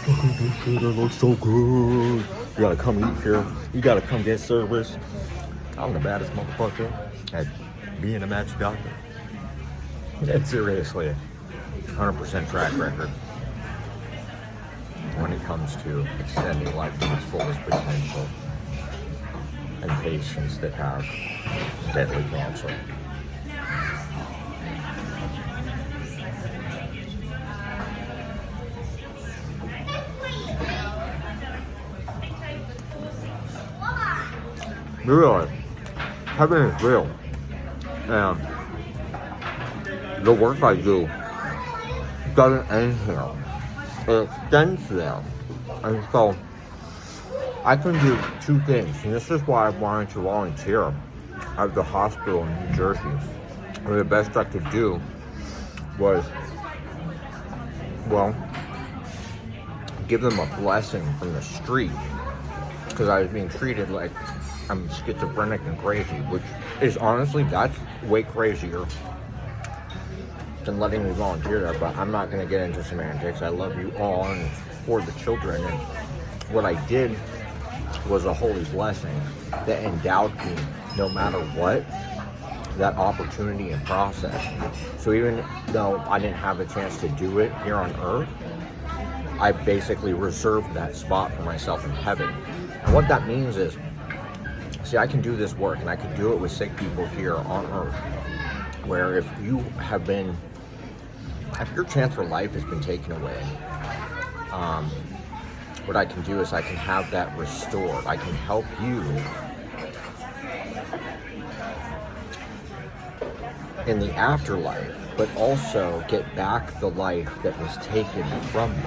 Look at this shit, it looks so good. You gotta come eat here. You gotta come get service. I'm the baddest motherfucker at being a match doctor. And seriously, 100% track record when it comes to extending life to its fullest potential in patients that have deadly cancer. Really, heaven is real, and the work I do doesn't end here. It extends there, and so I can do two things, and this is why I wanted to volunteer at the hospital in New Jersey. And the best I could do was, well, give them a blessing from the street, because I was being treated like I'm schizophrenic and crazy, which is honestly, that's way crazier than letting me volunteer there, but I'm not gonna get into semantics. I love you all and for the children, and what I did was a holy blessing that endowed me, no matter what, that opportunity and process. So even though I didn't have a chance to do it here on earth, I basically reserved that spot for myself in heaven. And what that means is, see, I can do this work and I can do it with sick people here on earth, where if your chance for life has been taken away, what I can do is I can have that restored. I can help you in the afterlife, but also get back the life that was taken from you.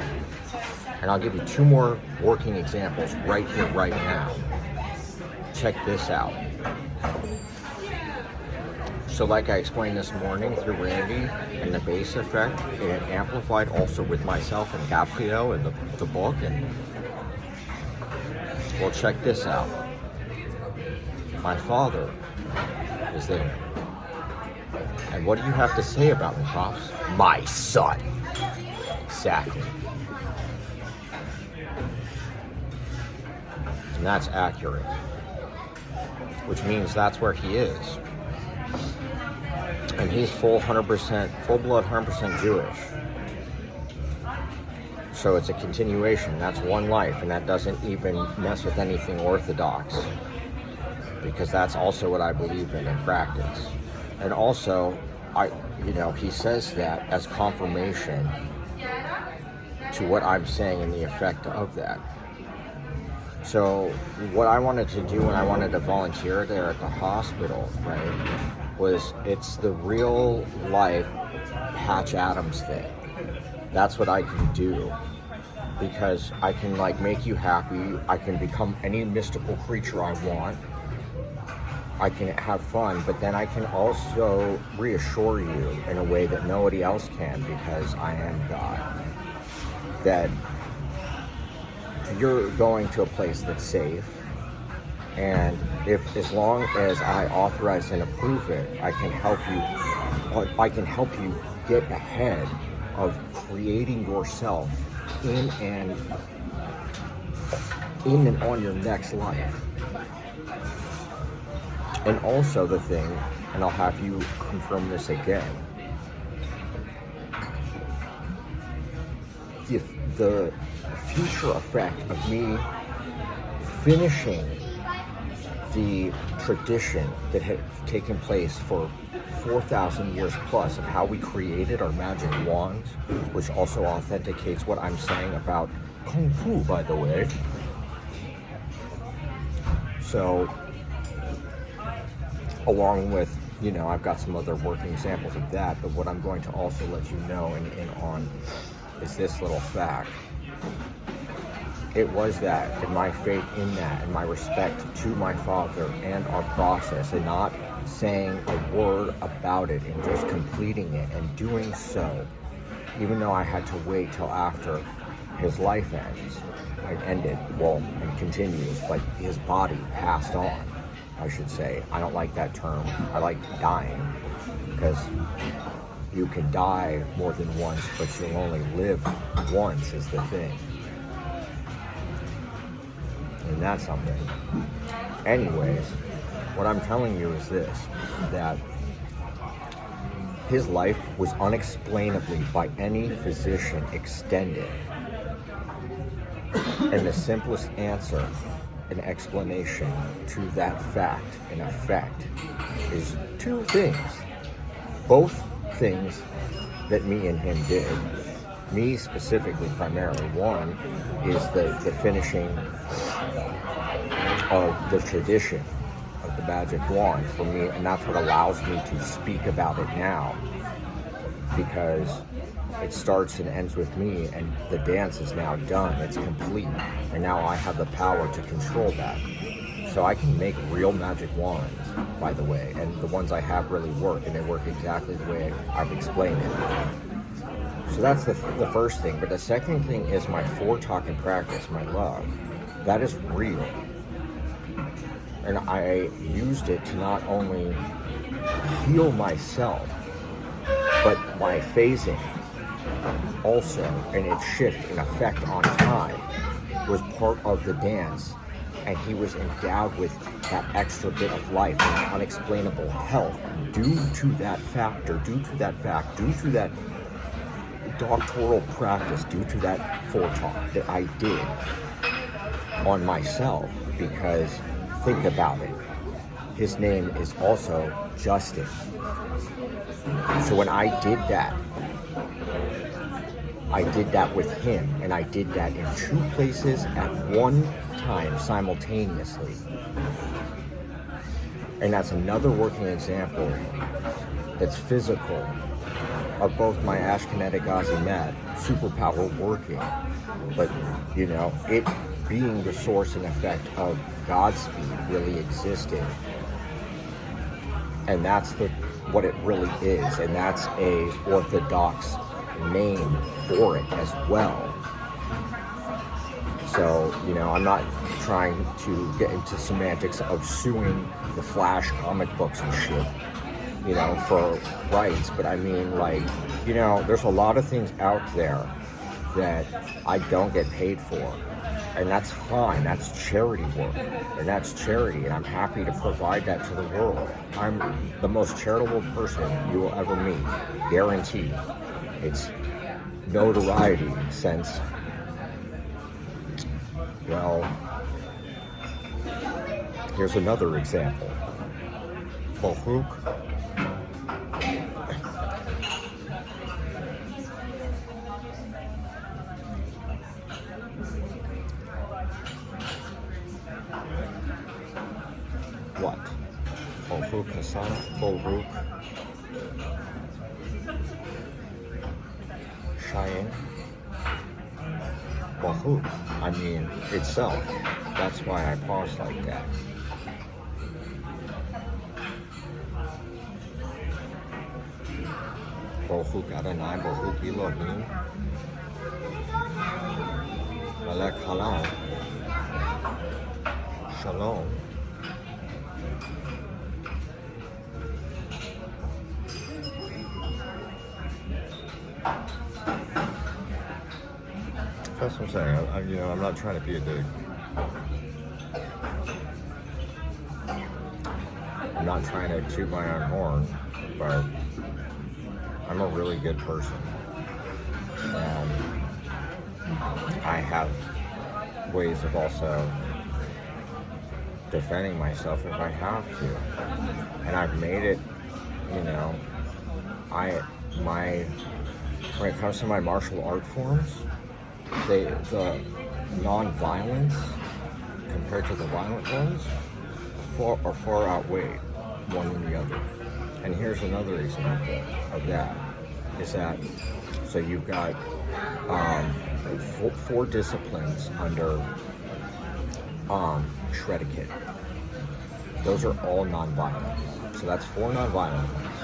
And I'll give you two more working examples right here, right now. Check this out. So like I explained this morning through Randy and the bass effect, it amplified also with myself and Gabriel in the book. And well, check this out. My father is there. And what do you have to say about me, Pops? My son. Exactly. And that's accurate. Which means that's where he is. And he's full 100%, full blood 100% Jewish. So it's a continuation. That's one life, and that doesn't even mess with anything Orthodox, because that's also what I believe in and practice. And also, he says that as confirmation to what I'm saying and the effect of that. So what I wanted to do when I wanted to volunteer there at the hospital, right, was it's the real life Patch Adams thing. That's what I can do, because I can make you happy. I can become any mystical creature I want. I can have fun, but then I can also reassure you in a way that nobody else can, because I am God. That you're going to a place that's safe, and as long as I authorize and approve it, I can help you get ahead of creating yourself in and on your next life. And also the thing, and I'll have you confirm this again, the future effect of me finishing the tradition that had taken place for 4,000 years plus of how we created our magic wands, which also authenticates what I'm saying about Kung Fu, by the way. So, along with, I've got some other working examples of that, but what I'm going to also let you know and on is this little fact. It was that, and my faith in that, and my respect to my father and our process, and not saying a word about it and just completing it and doing so, even though I had to wait till after his life ended, and continues, but his body passed on, I should say. I don't like that term. I like dying, because you can die more than once, but you'll only live once is the thing. And that's something. Anyways, what I'm telling you is this, that his life was unexplainably by any physician extended. And the simplest answer and explanation to that fact and effect is two things. Both things that me and him did. Me specifically, primarily. One is the finishing of the tradition of the magic wand for me, and that's what allows me to speak about it now, because it starts and ends with me, and the dance is now done. It's complete, and now I have the power to control that. So I can make real magic wands, by the way, and the ones I have really work, and they work exactly the way I've explained it. So that's the first thing. But the second thing is my foretalk and practice, my love. That is real. And I used it to not only heal myself, but my phasing also, and its shift and effect on time was part of the dance. And he was endowed with that extra bit of life and unexplainable health due to that factor, due to that fact, due to that doctoral practice, due to that foretalk that I did on myself. Because think about it, his name is also Justin. So when I did that with him, and I did that in two places at one time simultaneously. And that's another working example that's physical of both my Ashkinetic Azimet superpower working, but it being the source and effect of Godspeed really existed. And that's what it really is, and that's a orthodox name for it as well. So, I'm not trying to get into semantics of suing the Flash comic books and shit, for rights, but I mean, there's a lot of things out there that I don't get paid for, and that's fine. That's charity work, and that's charity, and I'm happy to provide that to the world. I'm the most charitable person you will ever meet, guaranteed. It's notoriety since, well, here's another example. Baruch. What? Baruch Hassan? Baruch Cheyenne? Baruch, I mean, itself. That's why I pause like that. Baruch Adonai, Baruch Elohim, Melech Halam, Shalom. That's what I'm saying. I'm not trying to be a dick. I'm not trying to toot my own horn, but I'm a really good person. And I have ways of also defending myself if I have to. And I've made it, when it comes to my martial art forms, the non-violence compared to the violent ones are far outweighed one than the other. And here's another example of that, is that, so you've got four disciplines under Shredikit. Those are all non-violent. So that's 4 non-violent ones.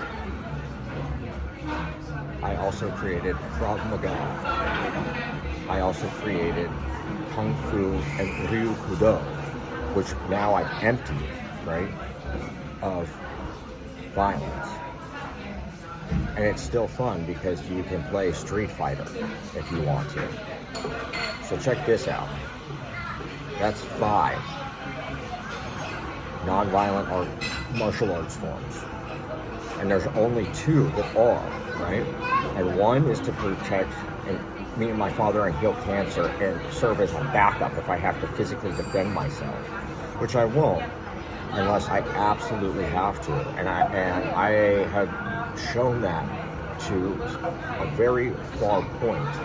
I also created Krav Maga. I also created Kung Fu and Ryu Kudo, which now I've emptied, right, of violence. And it's still fun because you can play Street Fighter if you want to. So check this out. That's 5 non-violent martial arts forms. And there's only 2 that are, right? And one is to protect me and my father and heal cancer and serve as a backup if I have to physically defend myself, which I won't unless I absolutely have to. And I have shown that to a very far point.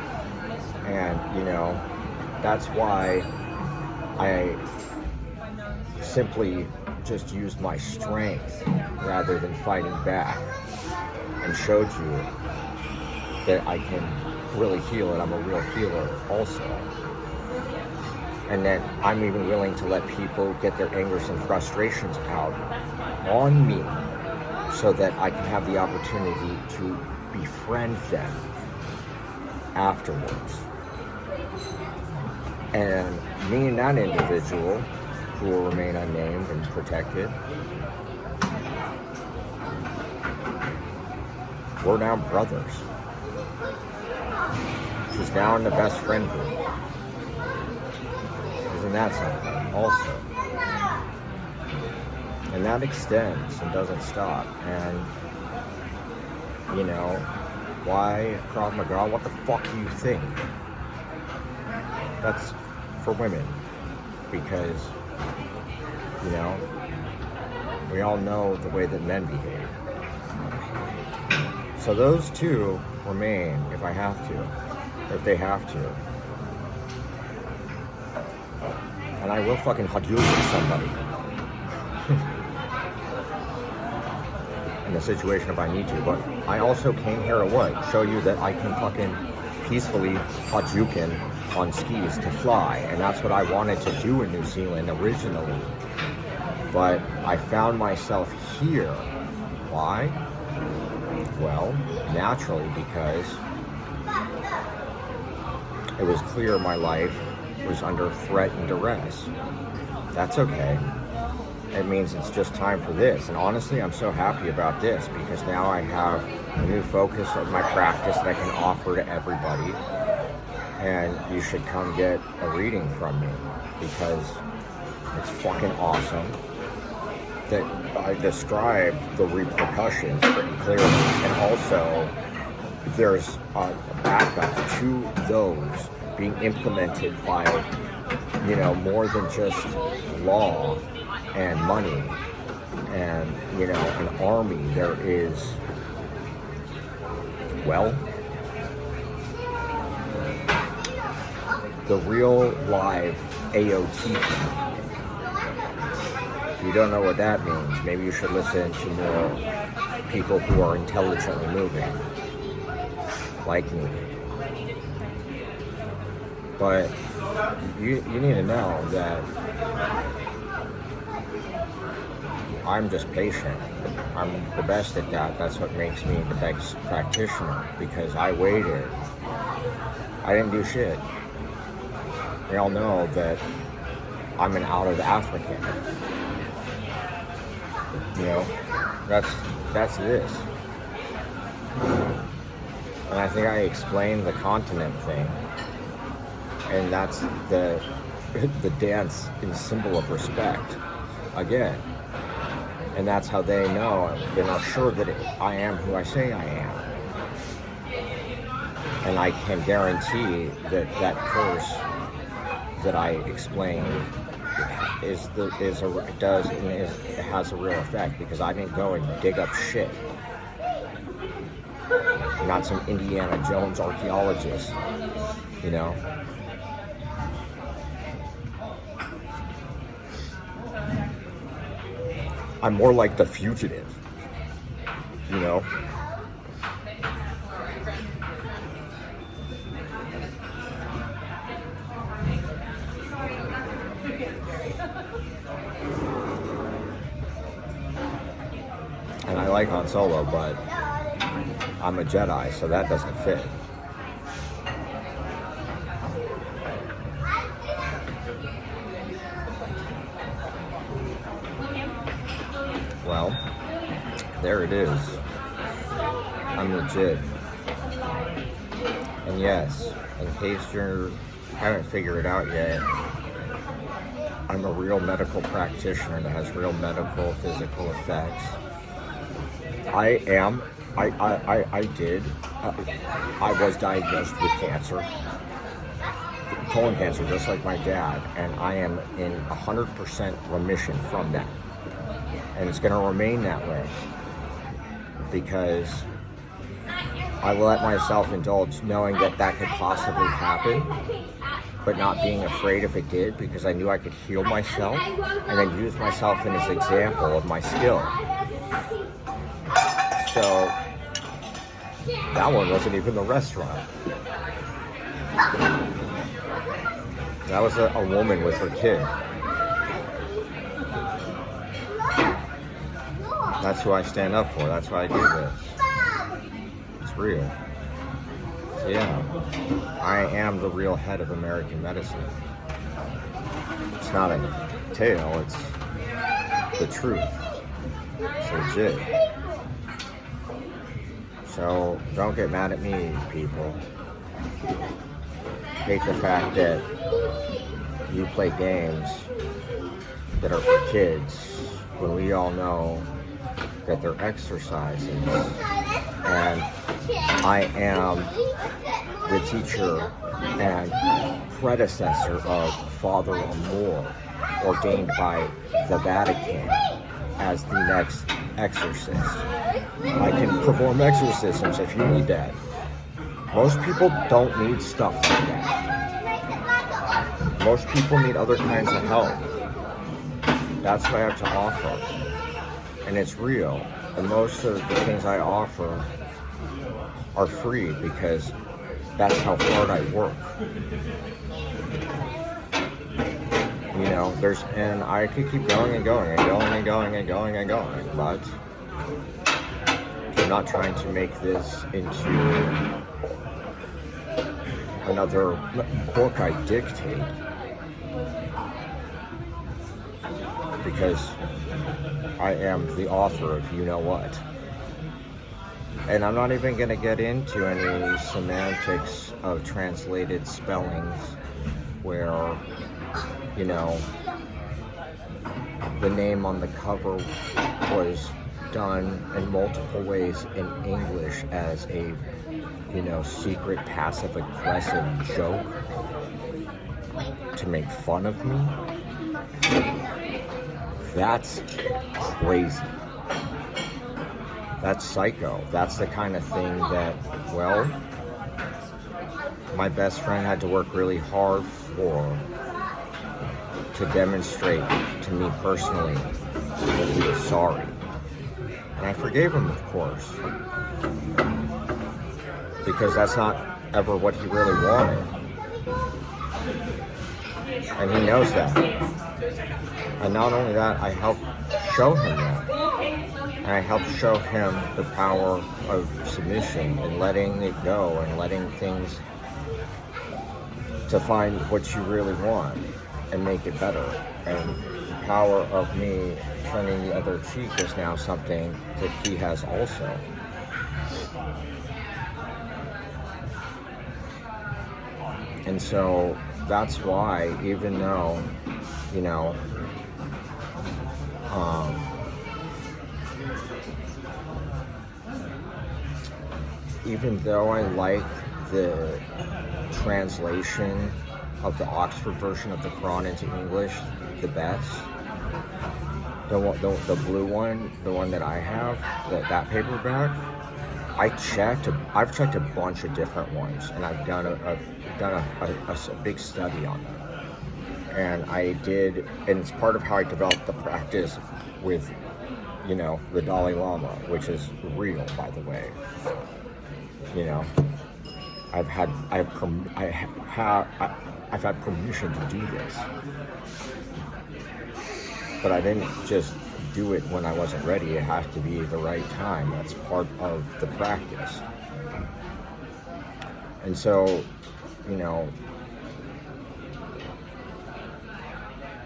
And, you know, that's why I simply just used my strength rather than fighting back, and showed you that I can really heal, and I'm a real healer also. And that I'm even willing to let people get their angers and frustrations out on me so that I can have the opportunity to befriend them afterwards. And me and that individual, who will remain unnamed and protected, we're now brothers. She's now in the best friend group. Isn't that something? Also. And that extends and doesn't stop. And, you know, why Krav Maga? What the fuck do you think? That's for women. Because, you know, we all know the way that men behave. So those 2 remain if I have to, if they have to. And I will fucking Hadouken somebody. In a situation if I need to. But I also came here to what? Show you that I can fucking peacefully Hadouken on skis to fly. And that's what I wanted to do in New Zealand originally. But I found myself here. Why? Well, naturally, because it was clear my life was under threat and duress. That's okay. It means it's just time for this. And honestly, I'm so happy about this because now I have a new focus of my practice that I can offer to everybody. And you should come get a reading from me because it's fucking awesome that I describe the repercussions pretty clearly. And also, there's a backup to those being implemented by, you know, more than just law and money and, you know, an army. There is, well, the real live AOT. If you don't know what that means, maybe you should listen to more people who are intelligently moving, like me. But you need to know that I'm just patient. I'm the best at that. That's what makes me the best practitioner, because I waited. I didn't do shit. We all know that I'm an out of African. You know, that's this. And I think I explained the continent thing. And that's the dance in symbol of respect. Again. And that's how they know and are sure that I am who I say I am. And I can guarantee that that curse that I explained it has a real effect, because I didn't go and dig up shit. I'm not some Indiana Jones archaeologist, you know. I'm more like the fugitive, you know. And I like Han Solo, but I'm a Jedi, so that doesn't fit. Well, there it is. I'm legit. And yes, in case you haven't figured it out yet, I'm a real medical practitioner that has real medical physical effects. I was diagnosed with cancer, colon cancer, just like my dad, and I am in 100% remission from that. And it's going to remain that way because I let myself indulge knowing that that could possibly happen, but not being afraid if it did, because I knew I could heal myself and then use myself as an example of my skill. So that one wasn't even the restaurant. That was a woman with her kid. That's who I stand up for. That's why I do this. It's real. So yeah, I am the real head of American medicine. It's not a tale, it's the truth. It's legit. So don't get mad at me, people. Hate the fact that you play games that are for kids when we all know that they're exercises. And I am the teacher and predecessor of Father Amor, ordained by the Vatican as the next exorcist. I can perform exorcisms if you need that. Most people don't need stuff like that. Most people need other kinds of help. That's what I have to offer. And it's real. And most of the things I offer are free because that's how hard I work. You know, and I could keep going and going and going and going and going and going, but I'm not trying to make this into another book I dictate, because I am the author of you know what. And I'm not even going to get into any semantics of translated spellings where, you know, the name on the cover was done in multiple ways in English as a, you know, secret passive-aggressive joke to make fun of me. That's crazy. That's psycho. That's the kind of thing that, well, my best friend had to work really hard to demonstrate to me personally that he was sorry. And I forgave him, of course, because that's not ever what he really wanted. And he knows that. And not only that, I helped show him that. And I helped show him the power of submission and letting it go and letting things to find what you really want and make it better. And the power of me turning the other cheek is now something that he has also. And so that's why, even though, you know, even though I like the translation of the Oxford version of the Quran into English the best, the blue one, the one that I have, that paperback, I've checked a bunch of different ones, and I've done a big study on them. And it's part of how I developed the practice with, you know, the Dalai Lama, which is real, by the way. You know, I've had permission to do this, but I didn't just do it when I wasn't ready. It has to be the right time. That's part of the practice. And so, you know,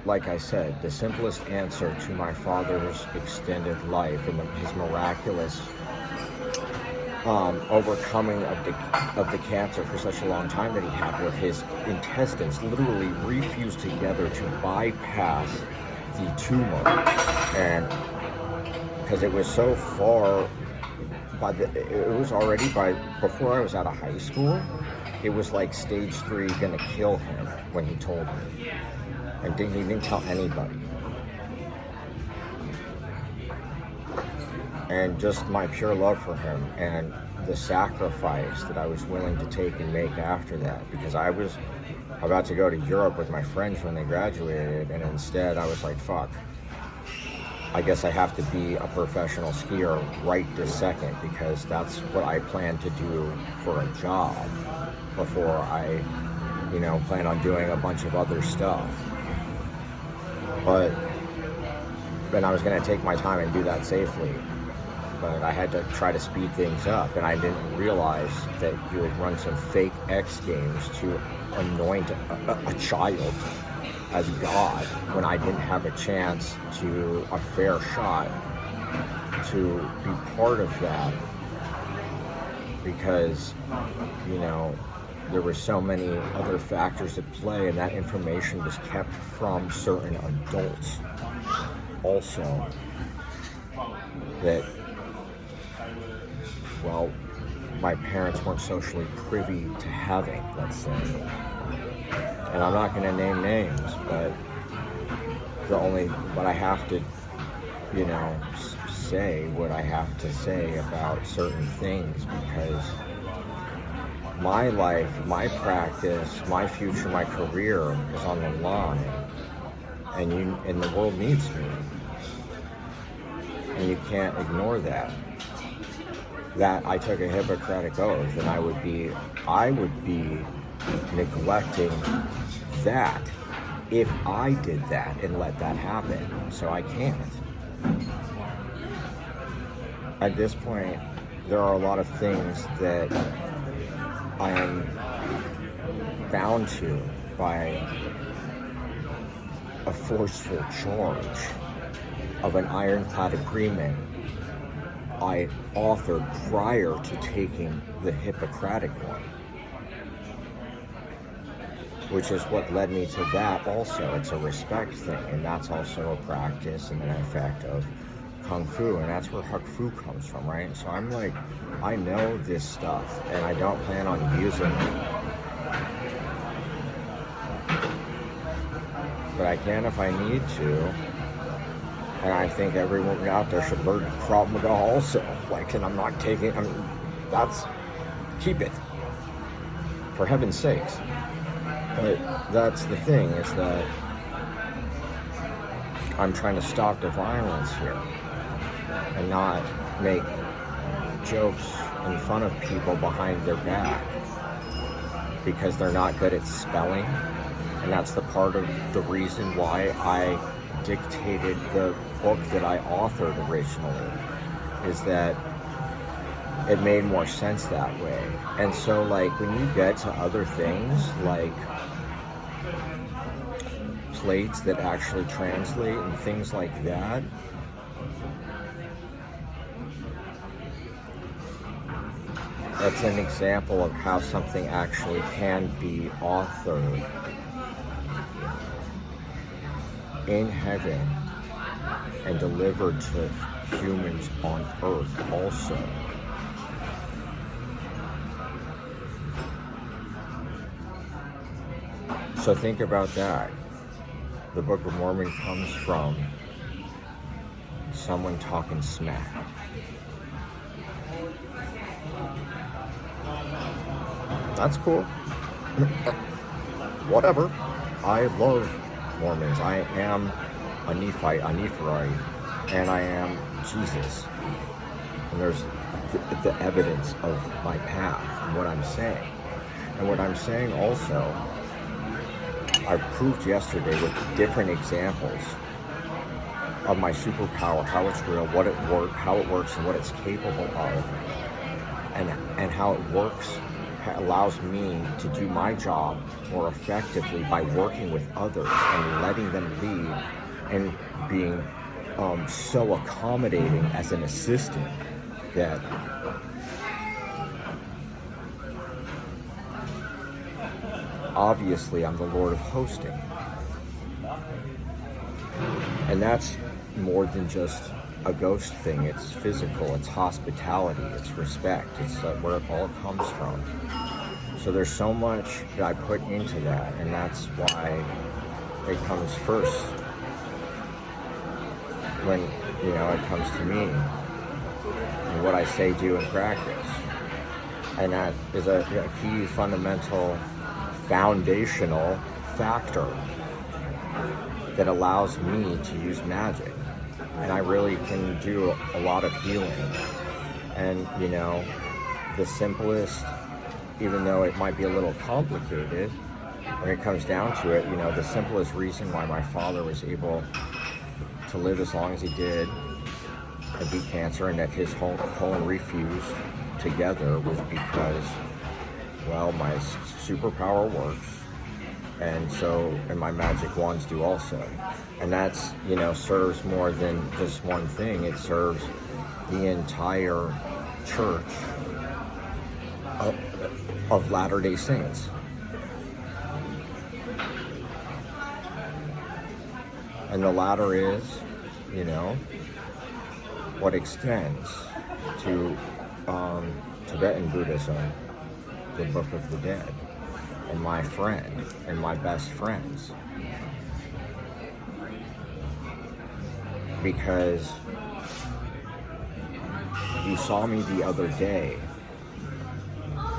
like I said, the simplest answer to my father's extended life and his miraculous overcoming of the cancer for such a long time that he had, where his intestines literally refused together to bypass the tumor, and because it was so far it was already before I was out of high school, it was like stage 3 gonna kill him when he told me, and didn't even tell anybody. And just my pure love for him and the sacrifice that I was willing to take and make after that, because I was about to go to Europe with my friends when they graduated, and instead I was like, fuck, I guess I have to be a professional skier right this second, because that's what I plan to do for a job before I, plan on doing a bunch of other stuff. But then I was going to take my time and do that safely. But I had to try to speed things up, and I didn't realize that you would run some fake X Games to anoint a child as God when I didn't have a chance to a fair shot to be part of that, because there were so many other factors at play, and that information was kept from certain adults also that, well, my parents weren't socially privy to having, let's say. And I'm not going to name names, but I have to, say what I have to say about certain things, because my life, my practice, my future, my career is on the line, and the world needs me, and you can't ignore that. That I took a Hippocratic oath, and I would be neglecting that if I did that and let that happen. So I can't. At this point, there are a lot of things that I am bound to by a forceful charge of an ironclad agreement I authored prior to taking the Hippocratic one, which is what led me to that also. It's a respect thing, and that's also a practice and an effect of Kung Fu, and that's where Huck Fu comes from, right? So I'm like, I know this stuff, and I don't plan on using it. But I can if I need to. And I think everyone out there should learn Krav Maga also. Keep it. For heaven's sakes. But that's the thing, is that I'm trying to stop the violence here and not make jokes in front of people behind their back because they're not good at spelling. And that's the part of the reason why I dictated the book that I authored originally, is that it made more sense that way. And so, like, when you get to other things like plates that actually translate and things like that, that's an example of how something actually can be authored in heaven and delivered to humans on earth also. So think about that. The Book of Mormon comes from someone talking smack. That's cool. Whatever. I love Mormons. I am a Nephite, a Nephirite, and I am Jesus. And there's the evidence of my path and what I'm saying. And what I'm saying also, I proved yesterday with different examples of my superpower, how it's real, how it works, and what it's capable of, and how it works. Allows me to do my job more effectively by working with others and letting them lead, and being so accommodating as an assistant that obviously I'm the Lord of hosting. And that's more than just a ghost thing. It's physical, it's hospitality, it's respect, it's where it all comes from. So there's so much that I put into that, and that's why it comes first when, it comes to me and what I say, do, and practice. And that is a key, fundamental, foundational factor that allows me to use magic. And I really can do a lot of healing. And, the simplest, even though it might be a little complicated, when it comes down to it, the simplest reason why my father was able to live as long as he did and beat cancer, and that his colon refused together, was because, well, my superpower works, and my magic wands do also. And that's, serves more than just one thing. It serves the entire church of Latter-day Saints. And the latter is, what extends to Tibetan Buddhism, the Book of the Dead, and my friend, and my best friends. Because you saw me the other day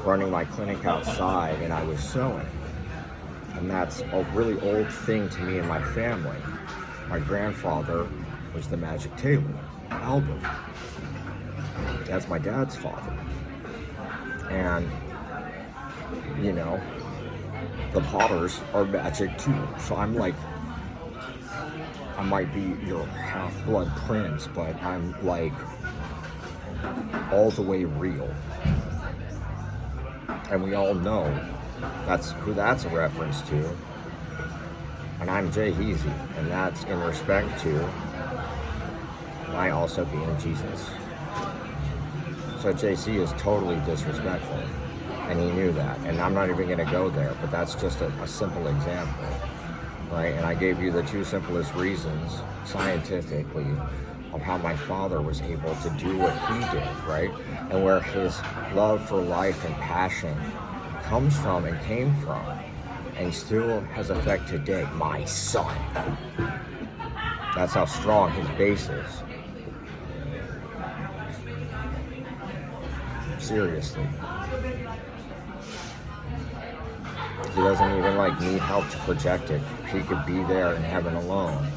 running my clinic outside, and I was sewing. And that's a really old thing to me and my family. My grandfather was the Magic Tailor, Albert. That's my dad's father. And, the Potters are magic too. So I'm like, I might be your half-blood prince, but I'm like all the way real. And we all know that's who that's a reference to. And I'm Jay Heasy, and that's in respect to my also being Jesus. So JC is totally disrespectful, and he knew that. And I'm not even going to go there, but that's just a simple example, right? And I gave you the two simplest reasons, scientifically, of how my father was able to do what he did, right? And where his love for life and passion comes from and came from, and still has effect today. My son. That's how strong his base is. Seriously. He doesn't even need help to project it. He could be there in heaven alone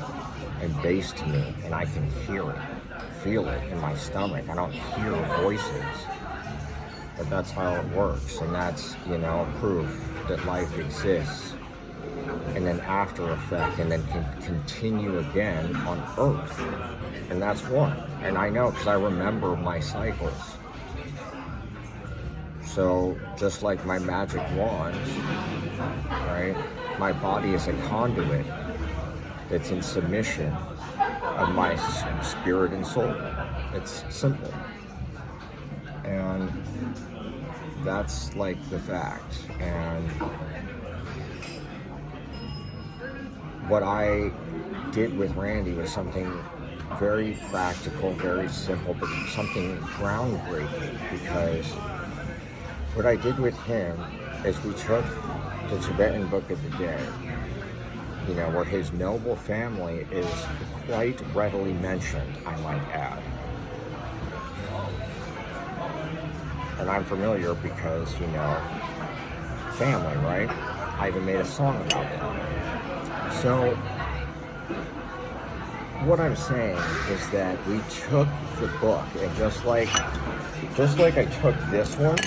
and base to me, and I can hear it, feel it in my stomach. I don't hear voices, but that's how it works, and that's, proof that life exists, and then after effect, and then can continue again on Earth, and that's one. And I know, because I remember my cycles. So just like my magic wands, right, my body is a conduit that's in submission of my spirit and soul. It's simple. And that's the fact. And what I did with Randy was something very practical, very simple, but something groundbreaking, because what I did with him is we took the Tibetan Book of the Dead, where his noble family is quite readily mentioned, I might add. And I'm familiar because, family, right? I even made a song about it. So, what I'm saying is that we took the book, and just like I took this one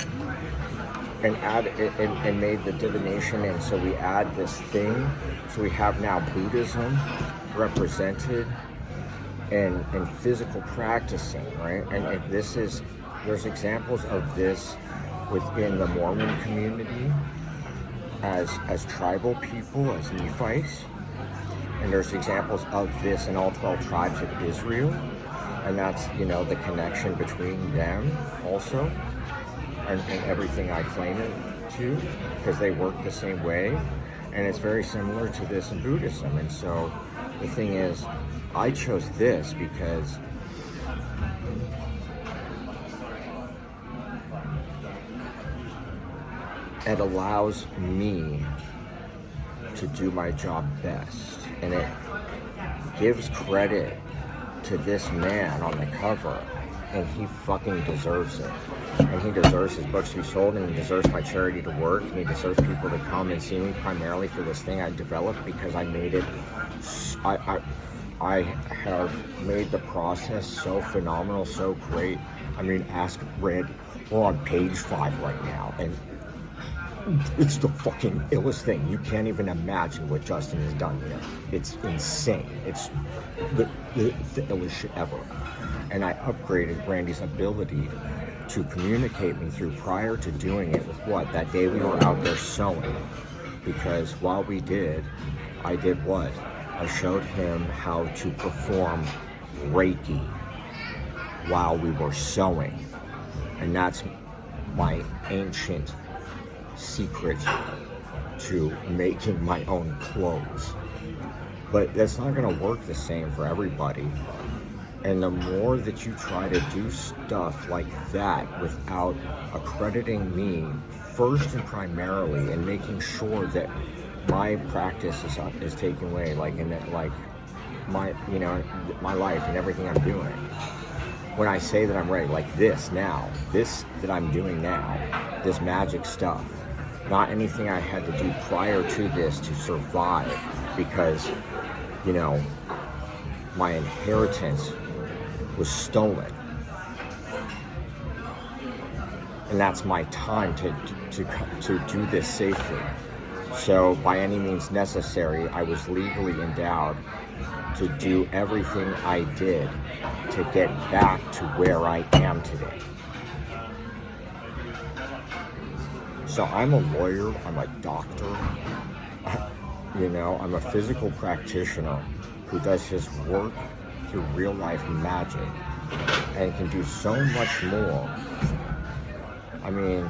and and made the divination, and so we add this thing, so we have now Buddhism represented in physical practicing, right? And there's examples of this within the Mormon community as tribal people, as Nephites. And there's examples of this in all 12 tribes of Israel. And that's, the connection between them also, and everything I claim it to, because they work the same way, and it's very similar to this in Buddhism. And so the thing is, I chose this because it allows me to do my job best, and it gives credit to this man on the cover, and he fucking deserves it. And he deserves his books to be sold, and he deserves my charity to work, and he deserves people to come and see me primarily for this thing I developed, because I made it, I have made the process so phenomenal, so great. I mean, ask Red, we're on page 5 right now, and it's the fucking illest thing. You can't even imagine what Justin has done here. It's insane. It's the illest shit ever. And I upgraded Randy's ability to communicate me through prior to doing it with what? That day we were out there sewing. Because while we did, I did what? I showed him how to perform Reiki while we were sewing. And that's my ancient secret to making my own clothes. But that's not going to work the same for everybody. And the more that you try to do stuff like that without accrediting me first and primarily, and making sure that my practice is taken away, like in it, like my, you know, my life and everything I'm doing. When I say that I'm ready, like this now, this that I'm doing now, this magic stuff, not anything I had to do prior to this to survive, because, you know, my inheritance was stolen. And that's my time to do this safely. So by any means necessary, I was legally endowed to do everything I did to get back to where I am today. So I'm a lawyer, I'm a doctor, you know, I'm a physical practitioner who does his work through real life magic and can do so much more. I mean,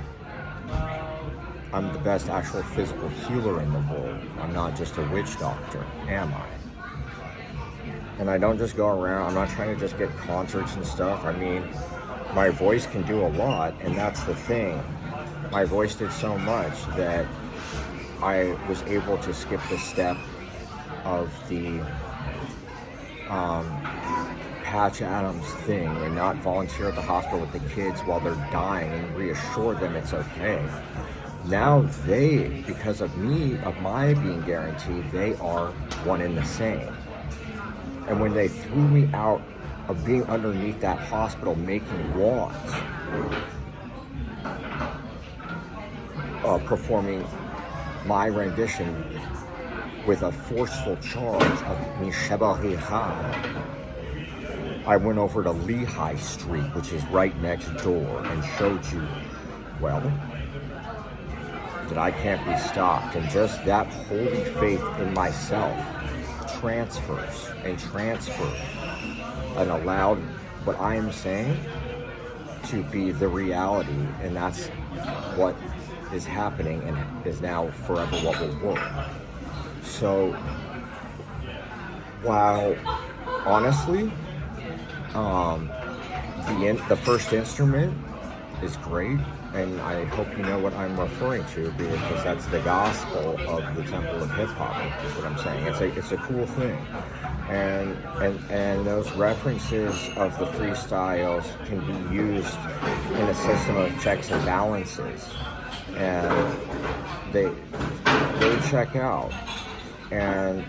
I'm the best actual physical healer in the world. I'm not just a witch doctor, am I? And I don't just go around, I'm not trying to just get concerts and stuff. I mean, my voice can do a lot, and that's the thing. My voice did so much that I was able to skip the step of the Patch Adams thing and not volunteer at the hospital with the kids while they're dying and reassure them it's okay. Now they, because of me, of my being guaranteed, they are one and the same. And when they threw me out of being underneath that hospital making wands, performing my rendition with a forceful charge of Mishabari Ha, I went over to Lehigh Street, which is right next door, and showed you, well, that I can't be stopped. And just that holy faith in myself transfers and allowed what I am saying to be the reality, and that's what is happening and is now forever what will work. So, while honestly, the first instrument is great, and I hope you know what I'm referring to, because that's the gospel of the Temple of Hip Hop, is what I'm saying. It's a cool thing, and those references of the freestyles can be used in a system of checks and balances, and they check out. And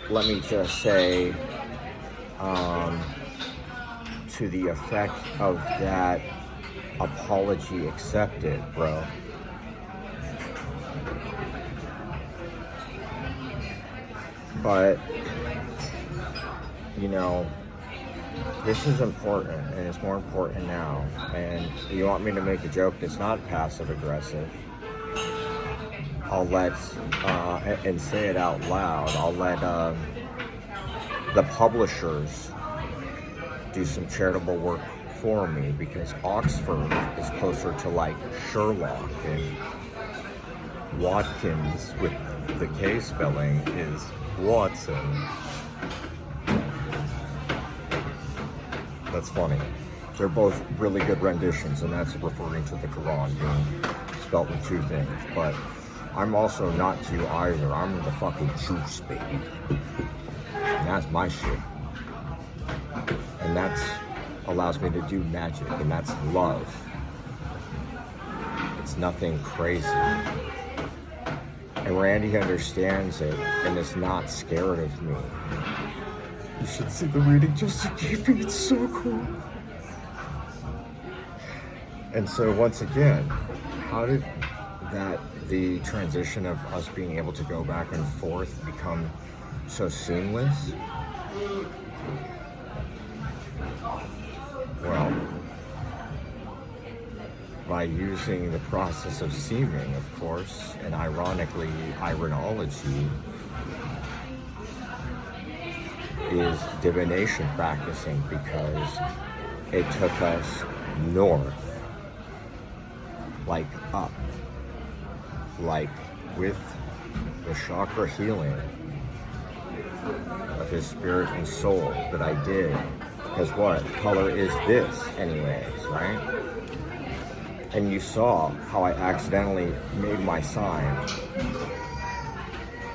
let me just say, to the effect of that, apology accepted, bro. But, you know, this is important, and it's more important now. And you want me to make a joke that's not passive aggressive, I'll let, and say it out loud, I'll let the publishers do some charitable work for me, because Oxford is closer to like Sherlock and Watkins with the K spelling is Watson. That's funny. They're both really good renditions, and that's referring to the Quran being spelt with two things. But I'm also not Jew either. I'm the fucking juice, baby. And that's my shit. And that's allows me to do magic, and that's love. It's nothing crazy. And Randy understands it and is not scared of me. You should see the reading just to keep it. It's so cool. And so once again, how did the transition of us being able to go back and forth become so seamless? Well, by using the process of seaming, of course, and ironically, ironology is divination practicing, because it took us north, like up, like with the chakra healing of his spirit and soul that I did. Because what color is this anyways, right? And you saw how I accidentally made my sign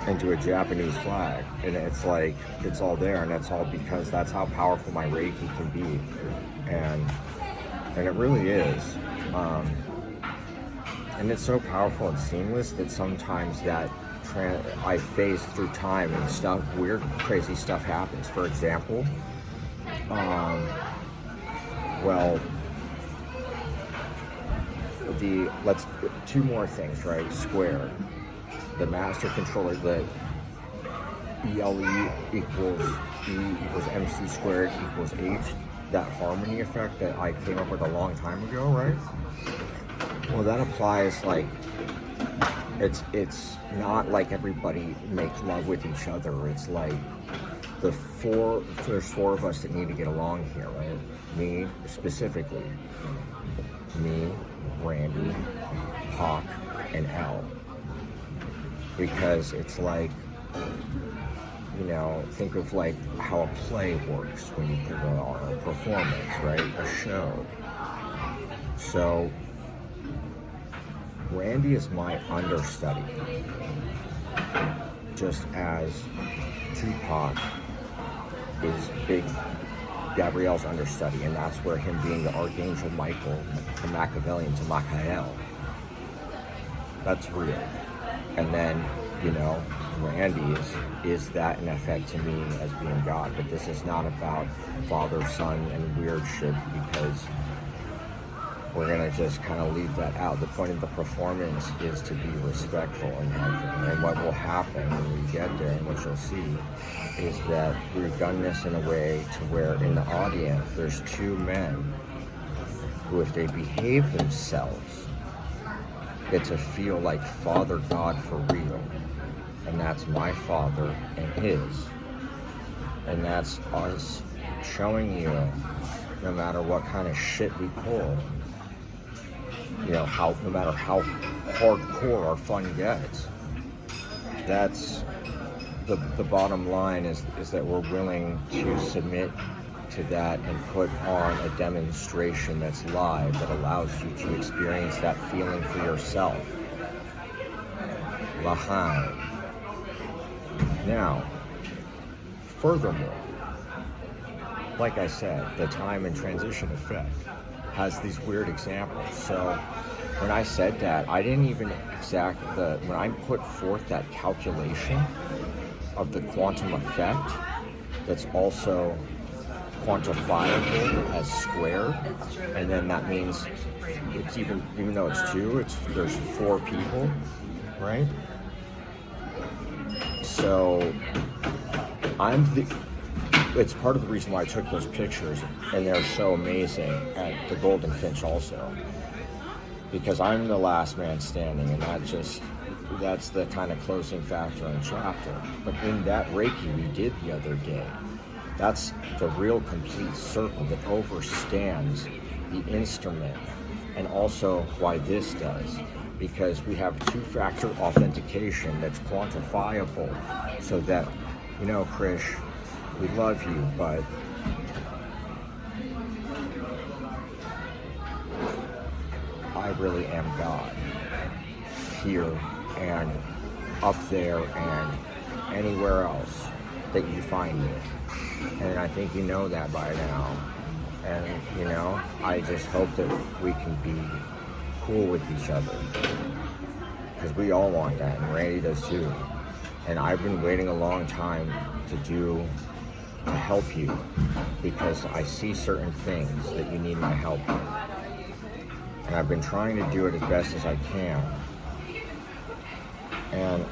into a Japanese flag, and it's like, it's all there, and it's all because that's how powerful my Reiki can be, and it really is, and it's so powerful and seamless that sometimes that I phase through time and stuff, weird, crazy stuff happens. For example, well, two more things, right? Square. The master controller, the ELE equals E equals MC squared equals H, that harmony effect that I came up with a long time ago, right? Well, that applies, like, it's not like everybody makes love with each other. It's like there's four of us that need to get along here, right? Me, specifically. Me, Randy, Hawk, and L. Because it's like, you know, think of like how a play works when you put on a performance, right? A show. So, Randy is my understudy, just as Tupac is Big Gabrielle's understudy, and that's where him being the Archangel Michael, from Machiavellian to Michael, that's real. And then, you know, Randy is that in effect to me as being God. But this is not about father, son, and weird shit, because we're gonna just kind of leave that out. The point of the performance is to be respectful and everything. And what will happen when we get there, and what you'll see, is that we've done this in a way to where in the audience there's two men who, if they behave themselves, get to feel like Father God for real. And that's my father and his. And that's us showing you, no matter what kind of shit we pull, you know, no matter how hardcore our fun gets, that's the bottom line, is that we're willing to submit to that and put on a demonstration that's live, that allows you to experience that feeling for yourself. Lahain. Now, furthermore, like I said, the time and transition effect has these weird examples. So when I said that, I didn't even when I put forth that calculation of the quantum effect that's also quantifiable as squared, and then that means it's even though it's two, there's four people, right? So it's part of the reason why I took those pictures, and they're so amazing at the Golden Finch also, because I'm the last man standing, and that's the kind of closing factor in chapter. But in that Reiki we did the other day, that's the real complete circle that overstands the instrument, and also why this does, because we have two-factor authentication that's quantifiable, so that, you know, Krish, we love you, but I really am God, here and up there and anywhere else that you find me. And I think you know that by now. And, you know, I just hope that we can be cool with each other, because we all want that, and Randy does too. And I've been waiting a long time to help you, because I see certain things that you need my help with. And I've been trying to do it as best as I can. And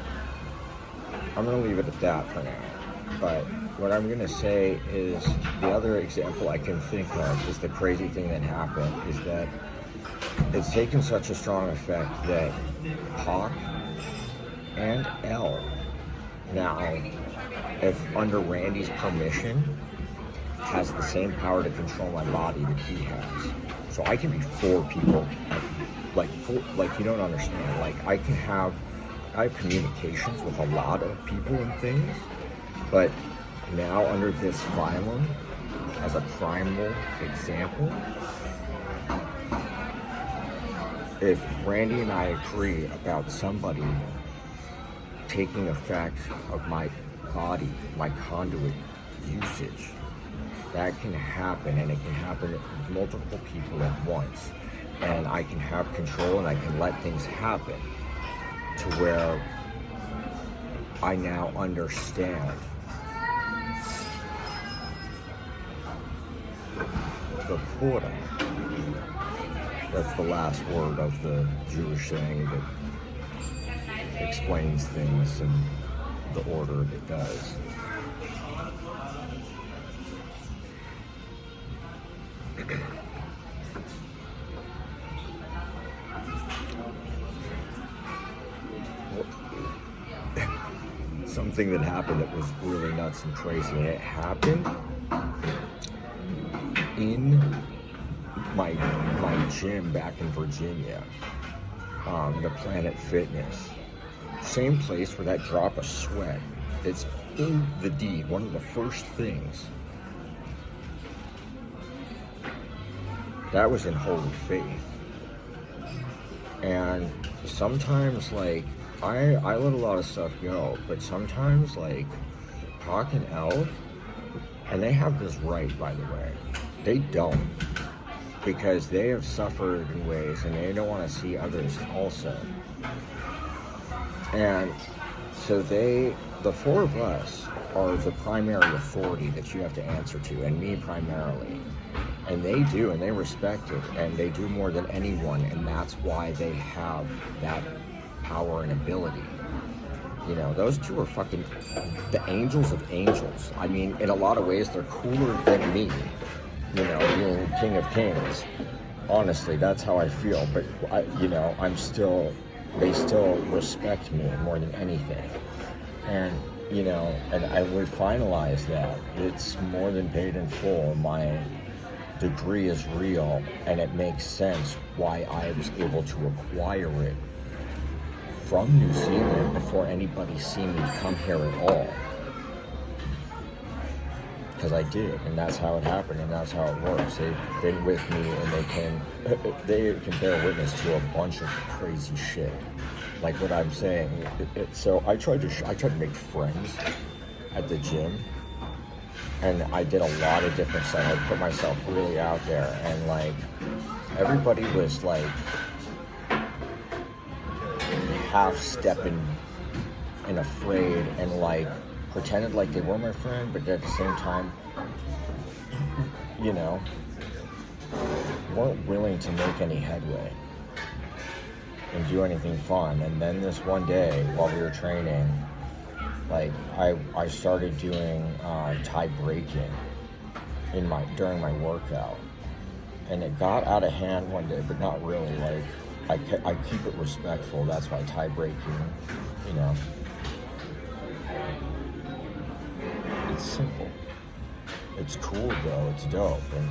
I'm going to leave it at that for now. But what I'm going to say is, the other example I can think of is the crazy thing that happened is that it's taken such a strong effect that Pac and L now, if under Randy's permission, has the same power to control my body that he has. So I can be 4 people, like you don't understand. Like I have communications with a lot of people and things, but now under this phylum, as a primal example, if Randy and I agree about somebody taking effect of my body, my conduit usage, that can happen, and it can happen with multiple people at once. And I can have control, and I can let things happen to where I now understand the quota. That's the last word of the Jewish saying that explains things in the order it does. Something that happened that was really nuts and crazy, and it happened in my gym back in Virginia, the Planet Fitness, same place where that drop of sweat, it's in the deed, one of the first things. That was in Holy Faith. And sometimes, like, I let a lot of stuff go, but sometimes, like, Pac and L, and they have this right, by the way, they don't, because they have suffered in ways, and they don't want to see others also. And so the 4 of us are the primary authority that you have to answer to, and me primarily. And they do, and they respect it, and they do more than anyone, and that's why they have that power and ability. You know, those 2 are fucking the angels of angels. I mean, in a lot of ways, they're cooler than me, you know, being King of Kings. Honestly, that's how I feel. But, they still respect me more than anything. And, you know, and I would finalize that. It's more than paid in full. My degree is real, and it makes sense why I was able to acquire it from New Zealand before anybody seen me come here at all. Because I did, and that's how it happened, and that's how it works. They've been with me, and they can bear witness to a bunch of crazy shit, like what I'm saying. So I tried to make friends at the gym, and I did a lot of different stuff. I put myself really out there, and like everybody was like half stepping and afraid, and like pretended like they were my friend, but at the same time, you know, weren't willing to make any headway and do anything fun. And then this one day while we were training, like I started doing Thai breaking during my workout, and it got out of hand one day, but not really. Like I keep it respectful. That's why Thai breaking, you know, it's simple. It's cool though. It's dope. And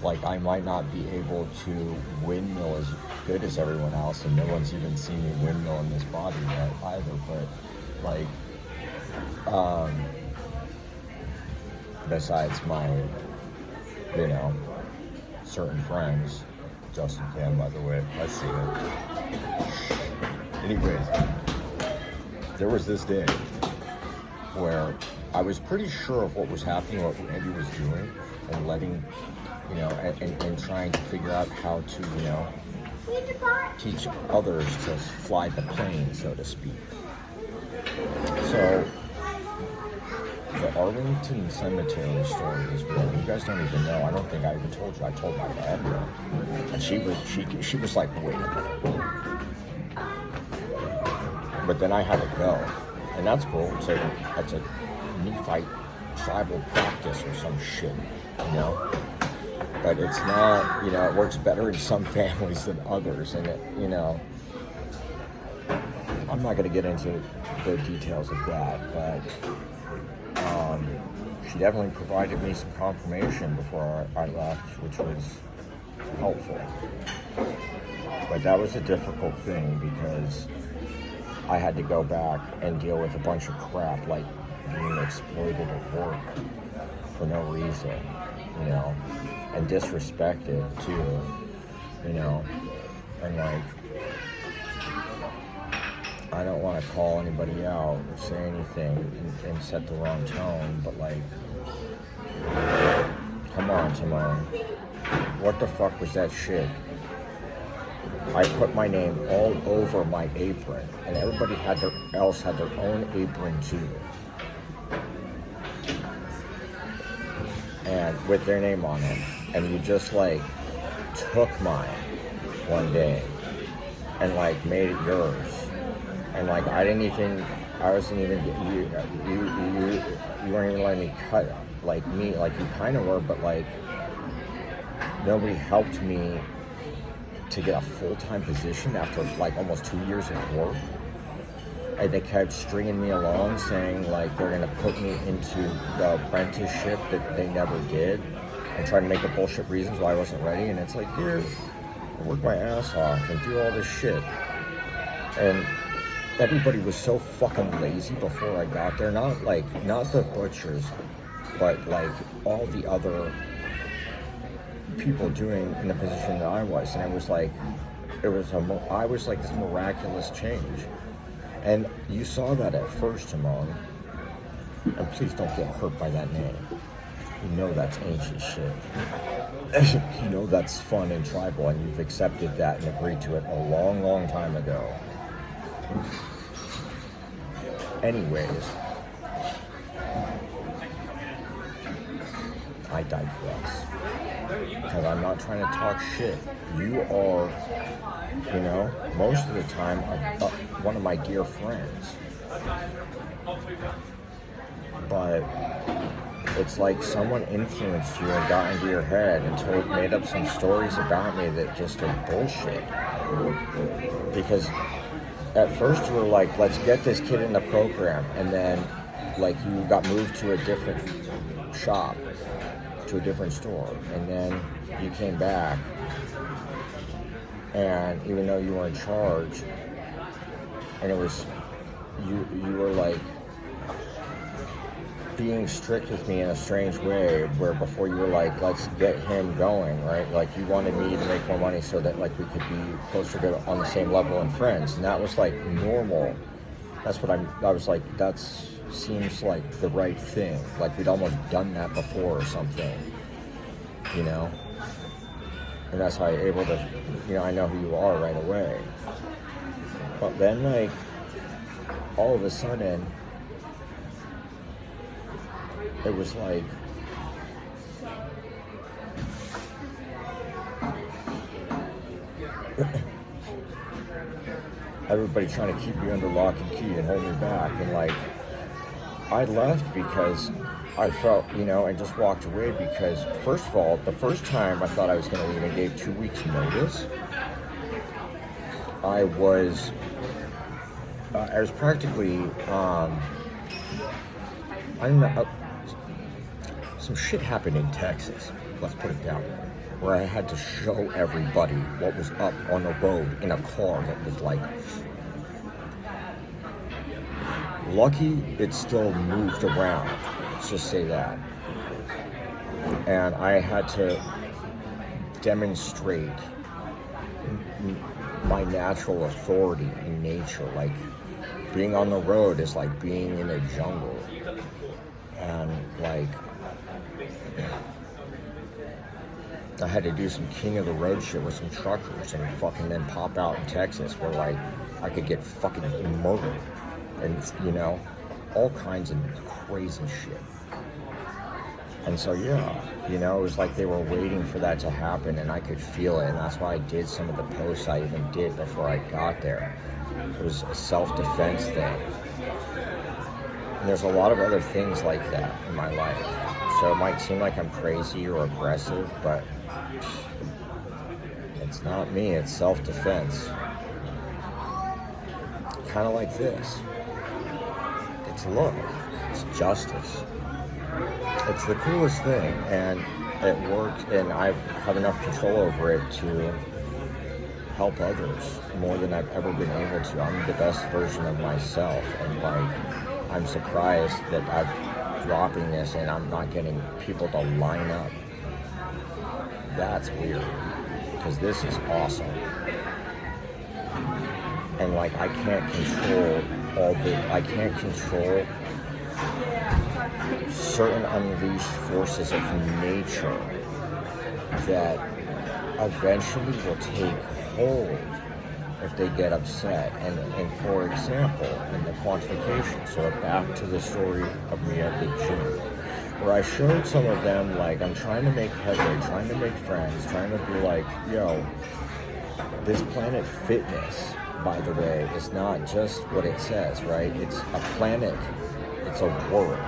Like, I might not be able to windmill as good as everyone else, and no one's even seen me windmill in this body yet either, but, like, besides my, you know, certain friends, Justin Cam, by the way, I see it. Anyways, there was this day where I was pretty sure of what was happening, what Andy was doing, and letting, you know, and trying to figure out how to, you know, teach others to fly the plane, so to speak. So, the Arlington Cemetery story is real. You guys don't even know. I don't think I even told you. I told my dad, and she was like, wait a minute. But then I had to go, and that's cool. That's a Nephite tribal practice or some shit, you know. But it's not, you know, it works better in some families than others, and it, you know, I'm not going to get into the details of that, but she definitely provided me some confirmation before I left, which was helpful. But that was a difficult thing because I had to go back and deal with a bunch of crap, like being exploited at work for no reason, you know, and disrespected too, you know, and like, I don't want to call anybody out or say anything and set the wrong tone, but like, come on, Timon, what the fuck was that shit? I put my name all over my apron, and everybody else had their own apron too, and with their name on it, and you just like took mine one day and like made it yours. And like I wasn't even you weren't even letting me cut like me, like you kind of were, but like nobody helped me to get a full-time position after like almost 2 years of work. And they kept stringing me along, saying like they're gonna put me into the apprenticeship that they never did, and try to make up bullshit reasons why I wasn't ready. And it's like, dude, I worked my ass off and do all this shit, and everybody was so fucking lazy before I got there. Not the butchers, but like all the other people doing in the position that I was. And it was like, I was like this miraculous change. And you saw that at first, Timon. And please don't get hurt by that name. You know that's ancient shit. You know that's fun and tribal, and you've accepted that and agreed to it a long, long time ago. Anyways, I digress. Because I'm not trying to talk shit. You are, you know, most of the time, one of my dear friends. But it's like someone influenced you and got into your head and made up some stories about me that just are bullshit. Because at first you were like, let's get this kid in the program, and then like you got moved to a different shop, to a different store, and then you came back, and even though you were in charge, and it was, you were like being strict with me in a strange way, where before you were like, let's get him going, right? Like you wanted me to make more money so that like we could be closer to on the same level and friends, and that was like normal. That's what I was like, that seems like the right thing. Like we'd almost done that before or something, you know? And that's how you're able to, you know, I know who you are right away. But then like, all of a sudden, it was like, everybody trying to keep me under lock and key and hold me back, and like, I left because I felt, you know, and just walked away because, first of all, the first time I thought I was going to leave and gave 2 weeks notice, I was practically, I don't know, some shit happened in Texas, let's put it that way. where I had to show everybody what was up on the road in a car that was like, lucky it still moved around, let's just say that. And I had to demonstrate my natural authority in nature. Like, being on the road is like being in a jungle. And like, I had to do some king of the road shit with some truckers and fucking then pop out in Texas where like I could get fucking murdered and, you know, all kinds of crazy shit. And so, yeah, you know, it was like they were waiting for that to happen, and I could feel it, and that's why I did some of the posts I even did before I got there. It was a self-defense thing. And there's a lot of other things like that in my life. So it might seem like I'm crazy or aggressive, but it's not me, it's self-defense. Kind of like this. It's love, it's justice. It's the coolest thing, and it works, and I have enough control over it to help others more than I've ever been able to. I'm the best version of myself, and like, I'm surprised that I'm dropping this and I'm not getting people to line up. That's weird, because this is awesome. And like, I can't control certain unleashed forces of nature that eventually will take hold if they get upset. And for example, in the quantification, so back to the story of me at the gym, where I showed some of them, like, I'm trying to make headway, trying to make friends, trying to be like, yo, this Planet Fitness, by the way, is not just what it says, right? It's a planet, it's a world.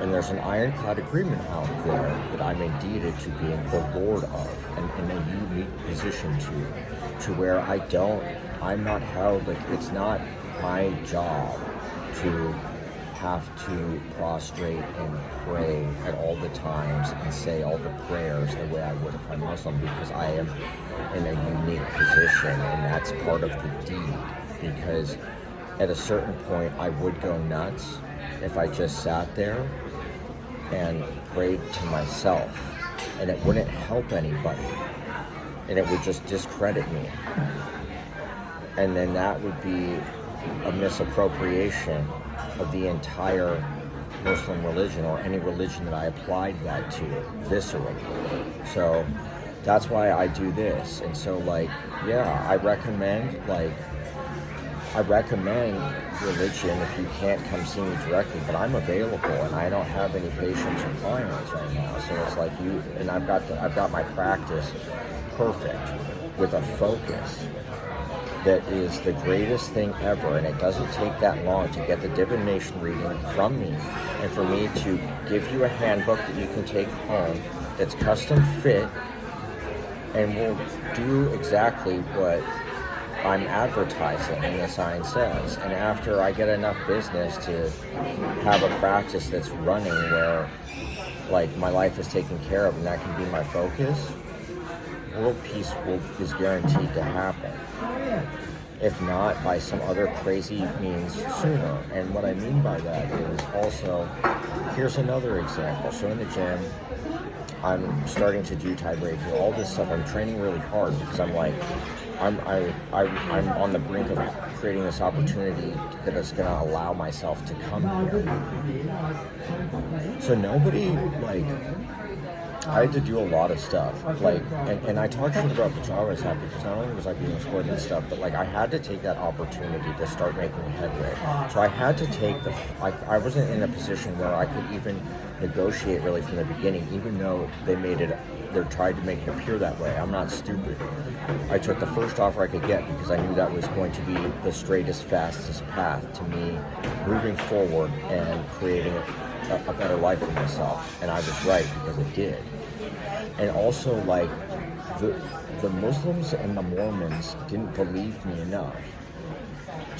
And there's an ironclad agreement out there that I'm indeed to being the lord of, and in a unique position to where I'm not held, like, it's not my job to have to prostrate and pray at all the times and say all the prayers the way I would if I'm Muslim, because I am in a unique position, and that's part of the deed. Because at a certain point I would go nuts if I just sat there and prayed to myself, and it wouldn't help anybody, and it would just discredit me, and then that would be a misappropriation of the entire Muslim religion, or any religion that I applied that to, viscerally. So that's why I do this. And so, like, yeah, I recommend religion if you can't come see me directly, but I'm available, and I don't have any patients or clients right now. So it's like I've got my practice perfect with a focus that is the greatest thing ever, and it doesn't take that long to get the divination reading from me, and for me to give you a handbook that you can take home that's custom fit and will do exactly what I'm advertising and the sign says. And after I get enough business to have a practice that's running where, like, my life is taken care of and that can be my focus, world peace is guaranteed to happen. If not, by some other crazy means sooner. And what I mean by that is also, here's another example. So in the gym, I'm starting to do Thai Reiki, all this stuff. I'm training really hard because I'm like, I'm on the brink of creating this opportunity that is going to allow myself to come here. So nobody, like, I had to do a lot of stuff, like, and I talked shit about pajamas hat because not only was I being exploited and stuff, but like, I had to take that opportunity to start making headway. So I had to take I wasn't in a position where I could even negotiate really from the beginning, even though they tried to make it appear that way. I'm not stupid. I took the first offer I could get because I knew that was going to be the straightest, fastest path to me moving forward and creating a better life for myself. And I was right, because it did. And also, like, the Muslims and the Mormons didn't believe me enough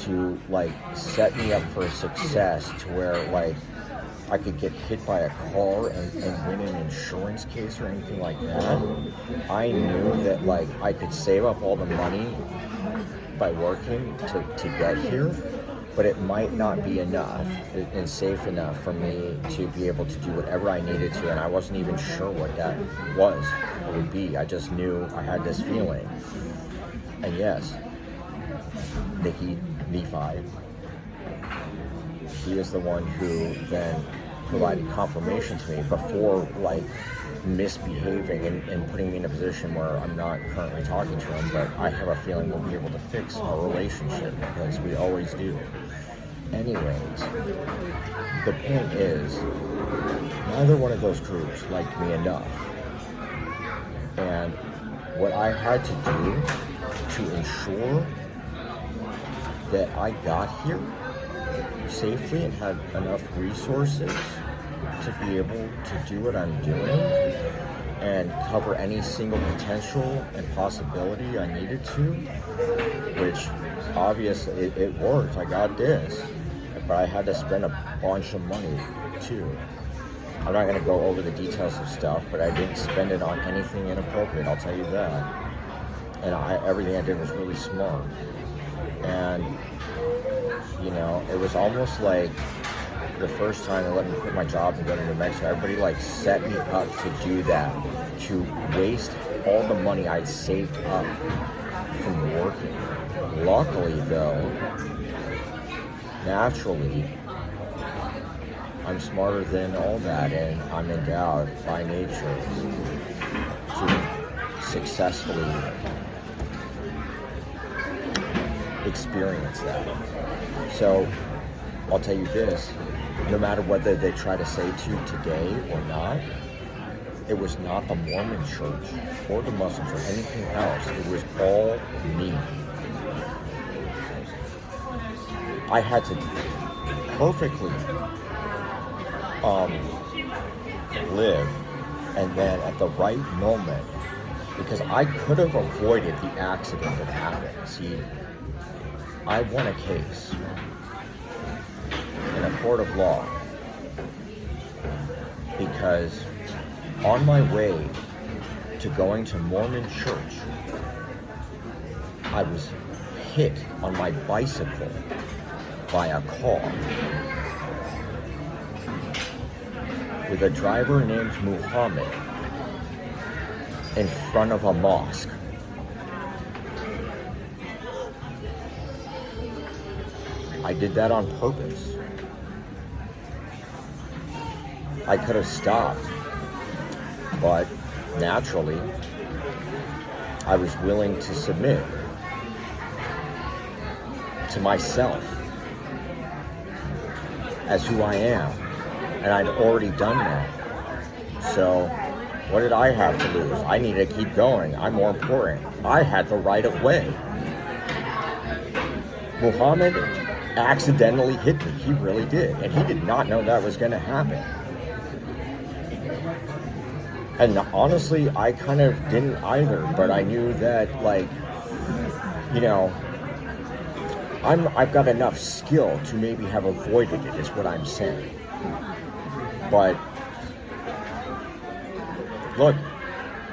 to, like, set me up for success to where, like, I could get hit by a car and win an insurance case or anything like that. I knew that like I could save up all the money by working to get here, but it might not be enough and safe enough for me to be able to do whatever I needed to, and I wasn't even sure what that was or would be. I just knew I had this feeling. And yes, Nikki Nephi, he is the one who then provided confirmation to me before like misbehaving and putting me in a position where I'm not currently talking to him, but I have a feeling we'll be able to fix our relationship because we always do. Anyways, the point is, neither one of those groups liked me enough. And what I had to do to ensure that I got here safely and had enough resources to be able to do what I'm doing and cover any single potential and possibility I needed to, which obviously it worked. I got this, but I had to spend a bunch of money too. I'm not going to go over the details of stuff, but I didn't spend it on anything inappropriate, I'll tell you that. And everything I did was really smart. And you know, it was almost like the first time they let me quit my job and go to New Mexico, everybody like set me up to do that, to waste all the money I'd saved up from working. Luckily though, naturally, I'm smarter than all that, and I'm endowed by nature to successfully experience that. So I'll tell you this, no matter whether they try to say to you today or not, it was not the Mormon church or the Muslims or anything else. It was all me. I had to perfectly live, and then at the right moment, because I could have avoided the accident that happened. See, I won a case in a court of law because on my way to going to Mormon church, I was hit on my bicycle by a car with a driver named Muhammad in front of a mosque. I did that on purpose. I could have stopped, but naturally, I was willing to submit to myself as who I am, and I'd already done that. So, what did I have to lose? I needed to keep going. I'm more important. I had the right of way. Muhammad accidentally hit me. He really did. And he did not know that was going to happen. And honestly, I kind of didn't either. But I knew that, like, you know, I've got enough skill to maybe have avoided it, is what I'm saying. But look,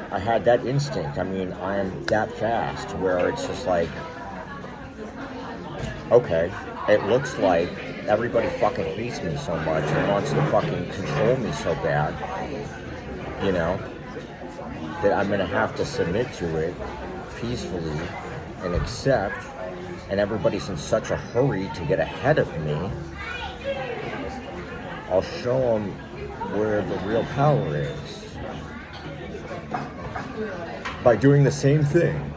I had that instinct. I mean, I am that fast where it's just like, okay, it looks like everybody fucking hates me so much and wants to fucking control me so bad, you know, that I'm gonna have to submit to it peacefully and accept, and everybody's in such a hurry to get ahead of me. I'll show them where the real power is by doing the same thing.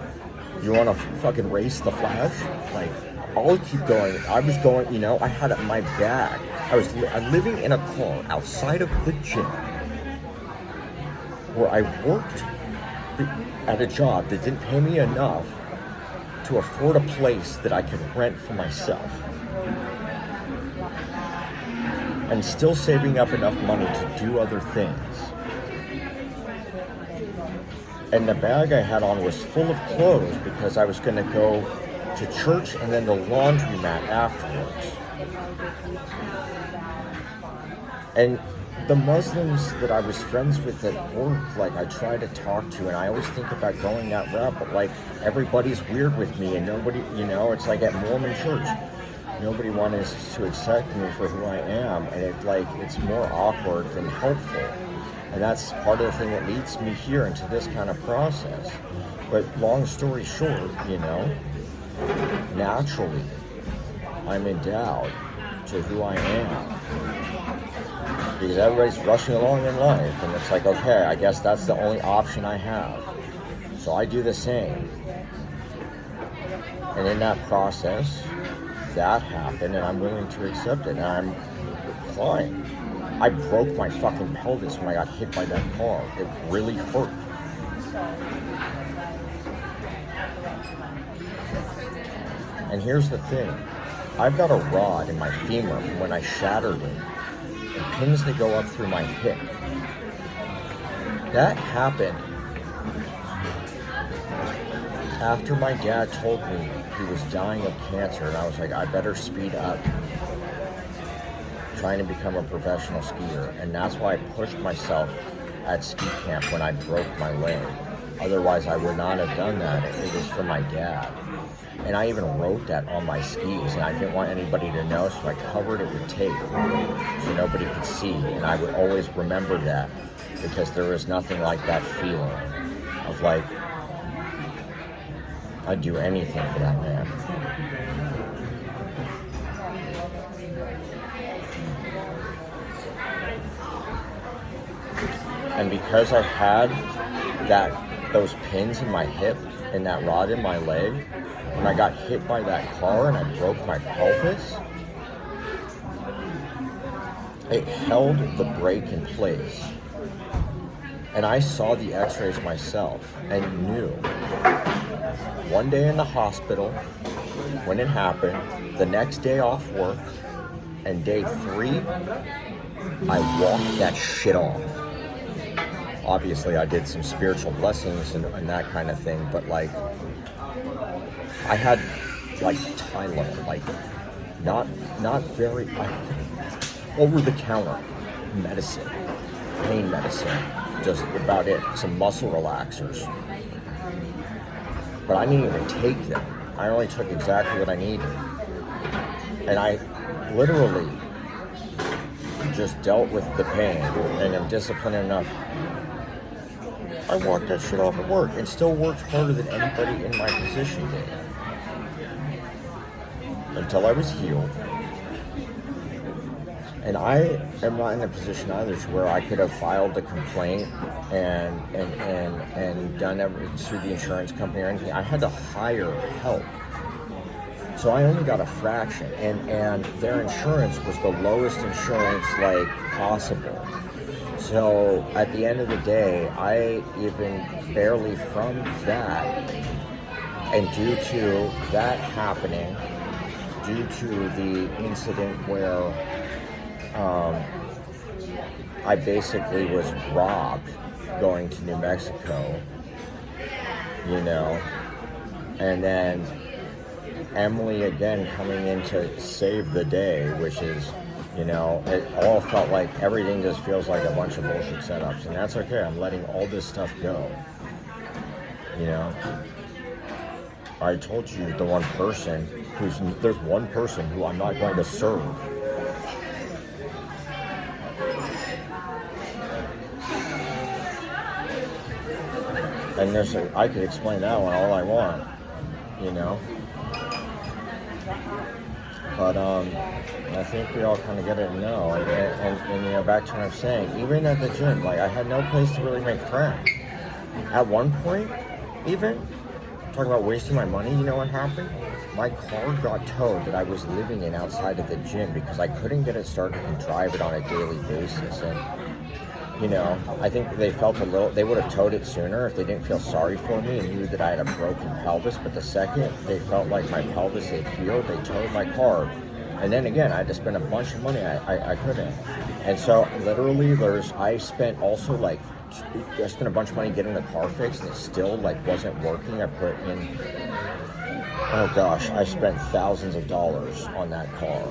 You want to fucking race the Flash? Like, I'll keep going. I was going, you know, I had it in my bag. I'm living in a car outside of the gym where I worked at a job that didn't pay me enough to afford a place that I could rent for myself. And still saving up enough money to do other things. And the bag I had on was full of clothes because I was going to go to church and then the laundromat afterwards. And the Muslims that I was friends with at work, like I try to talk to, and I always think about going that route, but like everybody's weird with me, and nobody, it's like at Mormon church, nobody wants to accept me for who I am, and it's more awkward than helpful. And that's part of the thing that leads me here into this kind of process. But long story short, naturally, I'm endowed to who I am. Because everybody's rushing along in life, and it's like, okay, I guess that's the only option I have. So I do the same. And in that process, that happened, and I'm willing to accept it, and I'm fine. I broke my fucking pelvis when I got hit by that car. It really hurt. And here's the thing. I've got a rod in my femur from when I shattered it, and pins that go up through my hip. That happened after my dad told me he was dying of cancer, and I was like, I better speed up trying to become a professional skier. And that's why I pushed myself at ski camp when I broke my leg. Otherwise, I would not have done that if it was for my dad. And I even wrote that on my skis, and I didn't want anybody to know, so I covered it with tape so nobody could see. And I would always remember that, because there was nothing like that feeling of like, I'd do anything for that man. And because I had those pins in my hip and that rod in my leg, when I got hit by that car and I broke my pelvis, it held the break in place. And I saw the x-rays myself and knew one day in the hospital when it happened, the next day off work, and day 3, I walked that shit off. Obviously, I did some spiritual blessings and that kind of thing, but like, I had like Tylenol, like not very over-the-counter medicine, pain medicine, just about it. Some muscle relaxers, but I didn't even take them. I only took exactly what I needed, and I literally just dealt with the pain, and I'm disciplined enough. I walked that shit off at work and still worked harder than anybody in my position did. Until I was healed. And I am not in a position either to where I could have filed a complaint and done everything through the insurance company or anything. I had to hire help. So I only got a fraction, and their insurance was the lowest insurance like possible. So at the end of the day, I even barely from that, and due to that happening, due to the incident where I basically was robbed going to New Mexico, and then Emily again coming in to save the day, which is, it all felt like everything just feels like a bunch of bullshit setups, and that's okay. I'm letting all this stuff go. I told you there's one person who I'm not going to serve. And I could explain that one all I want, But I think we all kind of get it now. And back to what I'm saying, even at the gym, like I had no place to really make friends. At one point, even talking about wasting my money, you know what happened? My car got towed that I was living in outside of the gym because I couldn't get it started and drive it on a daily basis. And I think they would have towed it sooner if they didn't feel sorry for me and knew that I had a broken pelvis. But the second they felt like my pelvis had healed, they towed my car. And then again, I had to spend a bunch of money I couldn't. And so literally I spent a bunch of money getting the car fixed, and it still wasn't working. I spent thousands of dollars on that car.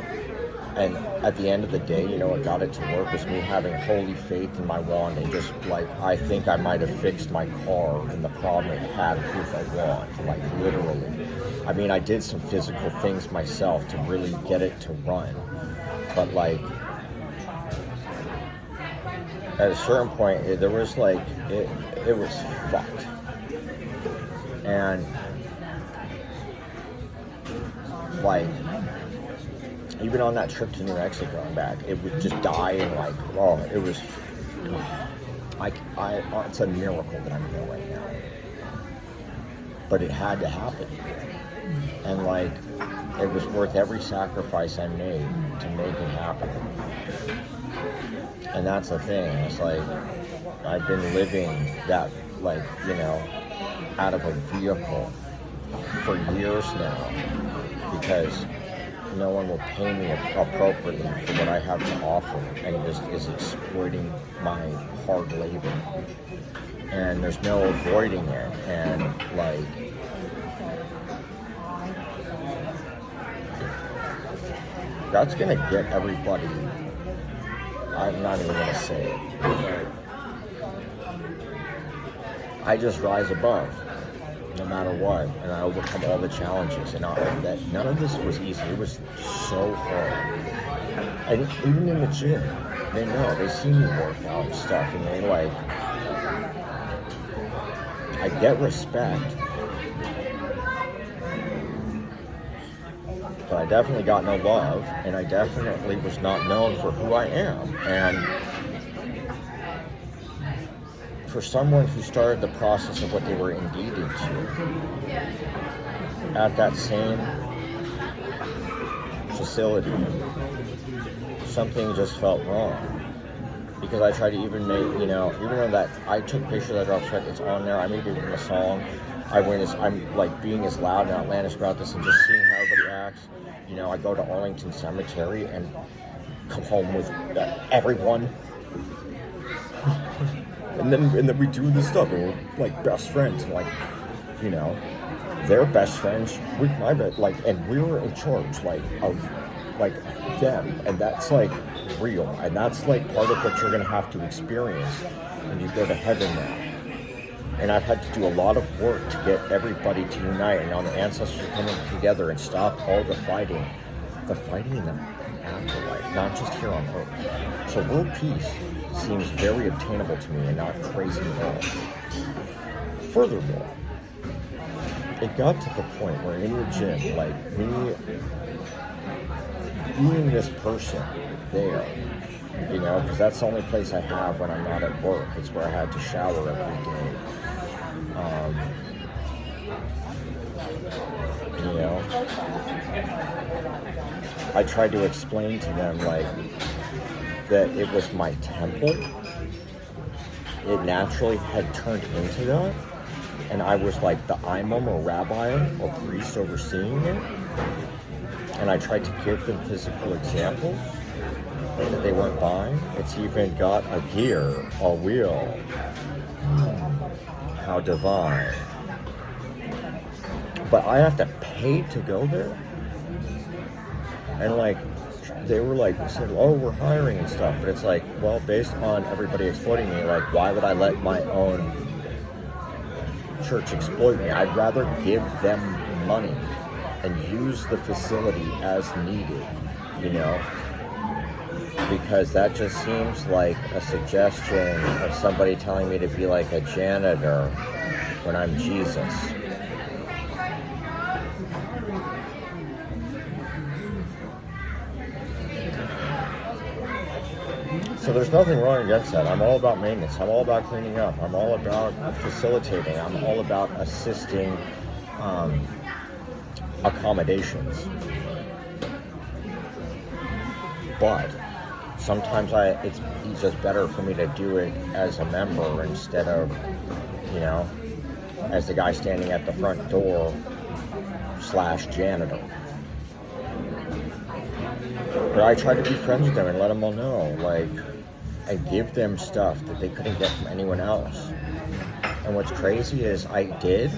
And at the end of the day, you know what got it to work was me having holy faith in my wand, and just like, I think I might have fixed my car and the problem it had with a wand, like literally. I mean, I did some physical things myself to really get it to run, but like at a certain point, there was like, it was fucked. And like, even on that trip to New Mexico and back, it would just die and like, oh, it was, it's a miracle that I'm here right now. But it had to happen. And like, it was worth every sacrifice I made to make it happen. And that's the thing, it's like, I've been living that, like, you know, out of a vehicle for years now, because no one will pay me appropriately for what I have to offer, and just is exploiting my hard labor. And there's no avoiding it, and like, that's gonna get everybody. I'm not even gonna say it, but I just rise above no matter what, and I overcome all the challenges. And that none of this was easy. It was so hard. And even in the gym, they know, they see me work out and stuff, and they like, I get respect, but I definitely got no love, and I definitely was not known for who I am. And for someone who started the process of what they were indeed into at that same facility, something just felt wrong. Because I tried to even make, you know, even though that I took pictures of that drop track, it's on there, I made it in a song. I'm like being as loud and outlandish about this and just seeing how everybody acts. You know, I go to Arlington Cemetery and come home with everyone. And then we do this stuff, and we're like best friends, and like, you know, they're best friends with my like, and we were in charge like of like them, and that's like real, and that's like part of what you're gonna have to experience when you go to heaven now. And I've had to do a lot of work to get everybody to unite, and on the ancestors coming together and stop all the fighting in the afterlife, not just here on Earth. So world peace seems very obtainable to me and not crazy at all. Furthermore, it got to the point where in the gym, like me being this person there, you know, because that's the only place I have when I'm not at work. It's where I had to shower every day. You know, I tried to explain to them like that it was my temple. It naturally had turned into that, and I was like the imam or rabbi or priest overseeing it. And I tried to give them physical examples that they weren't buying. It's even got a gear, a wheel. How divine. But I have to pay to go there? And like, they were like, said, oh, we're hiring and stuff. But it's like, well, based on everybody exploiting me, like, why would I let my own church exploit me? I'd rather give them money and use the facility as needed, you know? Because that just seems like a suggestion of somebody telling me to be like a janitor when I'm Jesus. So there's nothing wrong against that. I'm all about maintenance. I'm all about cleaning up. I'm all about facilitating. I'm all about assisting accommodations. But sometimes it's just better for me to do it as a member instead of, you know, as the guy standing at the front door / janitor. But I try to be friends with them and let them all know, like, and give them stuff that they couldn't get from anyone else. And what's crazy is I did,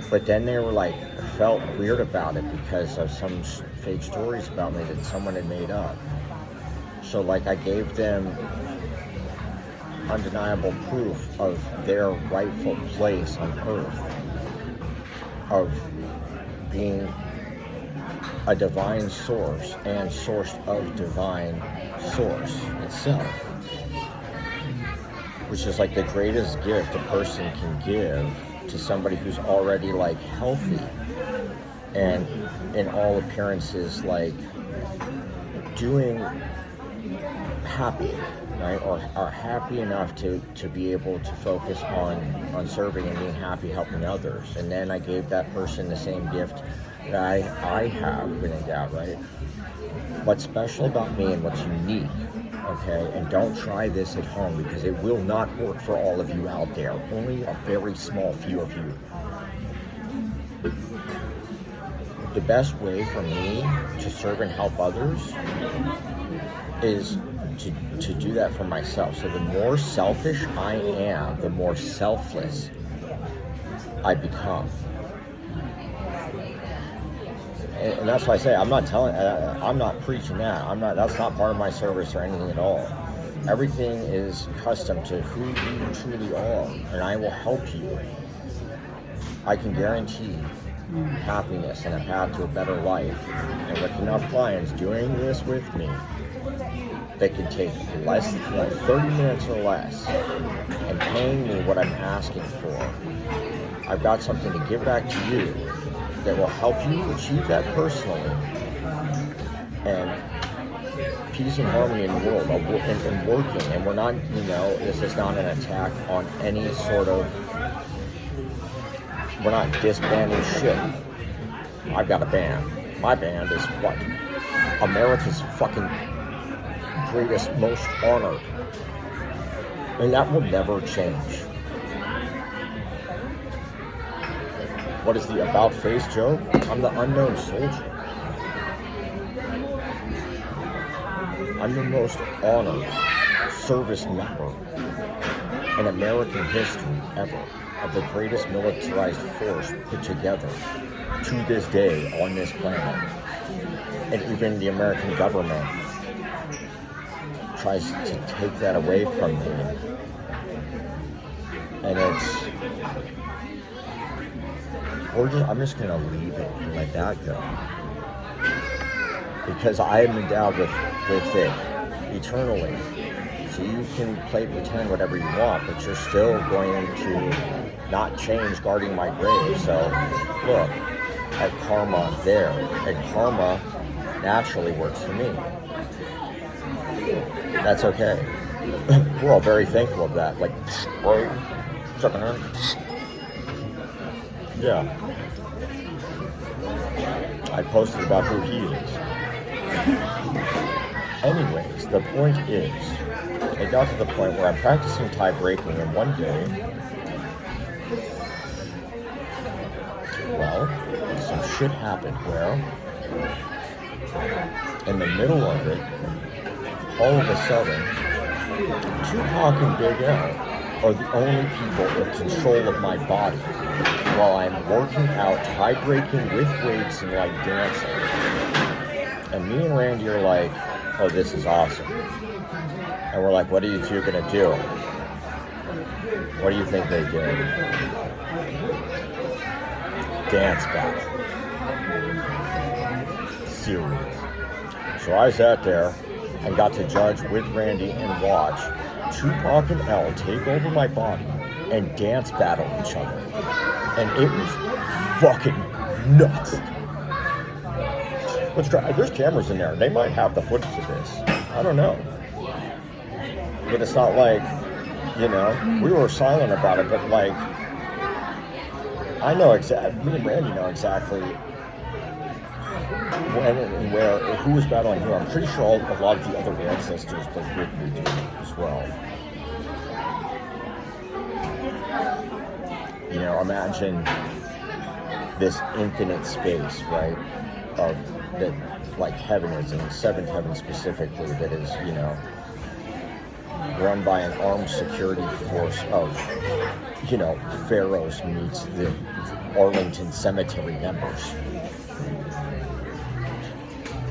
but then they were like, felt weird about it because of some fake stories about me that someone had made up. So like I gave them undeniable proof of their rightful place on earth, of being a divine source and sourced of divine source itself, which is like the greatest gift a person can give to somebody who's already like healthy and in all appearances like doing happy, right? Or happy enough to be able to focus on serving and being happy, helping others. And then I gave that person the same gift that I have been endowed, right? What's special about me and what's unique, okay? And don't try this at home because it will not work for all of you out there. Only a very small few of you. The best way for me to serve and help others is to do that for myself. So the more selfish I am, the more selfless I become. And that's why I say I'm not preaching that. That's not part of my service or anything at all. Everything is custom to who you truly are, and I will help you. I can guarantee happiness and a path to a better life. And with enough clients doing this with me, they can take less than 30 minutes or less and paying me what I'm asking for. I've got something to give back to you that will help you achieve that personally, and peace and harmony in the world and working. And we're not, this is not an attack on any sort of, we're not disbanding shit. I've got a band. My band is what? America's fucking greatest, most honored. And that will never change. What is the about face joke? I'm the unknown soldier. I'm the most honored service member in American history ever, of the greatest militarized force put together to this day on this planet. And even the American government tries to take that away from me. And I'm just gonna leave it and let that go. Because I am endowed with it eternally. So you can play pretend whatever you want, but you're still going to not change guarding my grave. So look at karma there. And karma naturally works for me. That's okay. We're all very thankful of that. Like, right? Sucking her. Yeah. I posted about who he is. Anyways, the point is, it got to the point where I'm practicing tie breaking, and one day, well, some shit happened where, in the middle of it, all of a sudden, Tupac and Big L are the only people in control of my body while I'm working out, tie breaking with weights and like dancing. And me and Randy are like, oh, this is awesome. And we're like, what are you two gonna do? What do you think they did? Dance battle. Serious. So I sat there and got to judge with Randy and watch Tupac and L take over my body and dance battle each other. And it was fucking nuts. Let's try. There's cameras in there. They might have the footage of this. I don't know. But it's not like, we were silent about it, but like, I know exactly, me and Randy know exactly when and where, who was battling who. I'm pretty sure a lot of the other ancestors was with me too, as well. Imagine this infinite space, right, of that, like heaven is, and seventh heaven specifically, that is, run by an armed security force of, pharaohs meets the Arlington Cemetery members.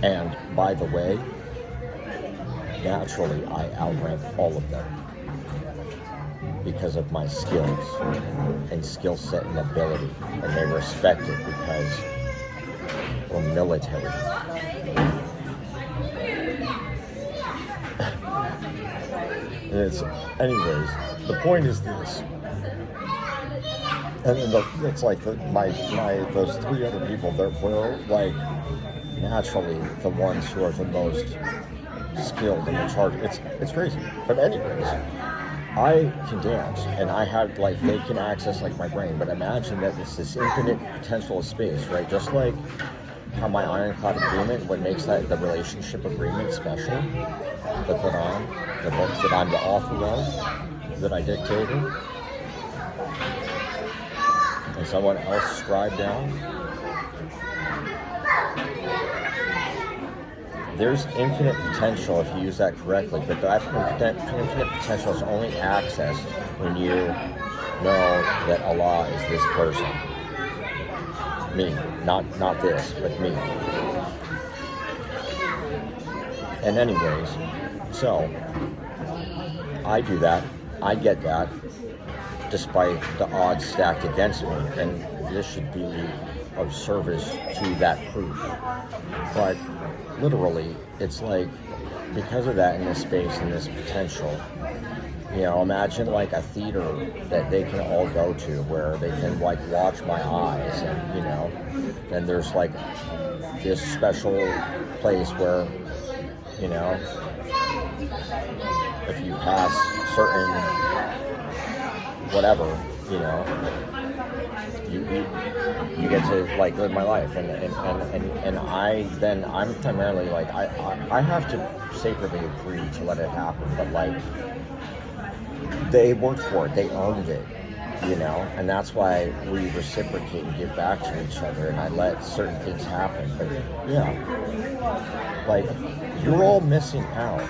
And by the way, naturally I outrank all of them because of my skills and skill set and ability, and they respect it because we're military. Anyways, the point is this, and it's like those three other people. We're like naturally the ones who are the most skilled and in charge. It's crazy. But anyways, I can dance, and I have they can access my brain. But imagine that it's this infinite potential of space, right? Just like how my ironclad agreement, what makes the relationship agreement special, the Quran, the books that I'm the author of, that I dictated, and someone else scribed down. There's infinite potential if you use that correctly, but that infinite potential is only accessed when you know that Allah is this person. Me, not this, but me. And anyways, so I do that, I get that, despite the odds stacked against me, and this should be of service to that proof. But literally, it's because of that in this space and this potential, imagine a theater that they can all go to where they can watch my eyes, and then there's this special place where if you pass certain whatever, you get to live my life, and I'm primarily I have to sacredly agree to let it happen, but they worked for it, they earned it, and that's why we reciprocate and give back to each other, and I let certain things happen. But you're all missing out.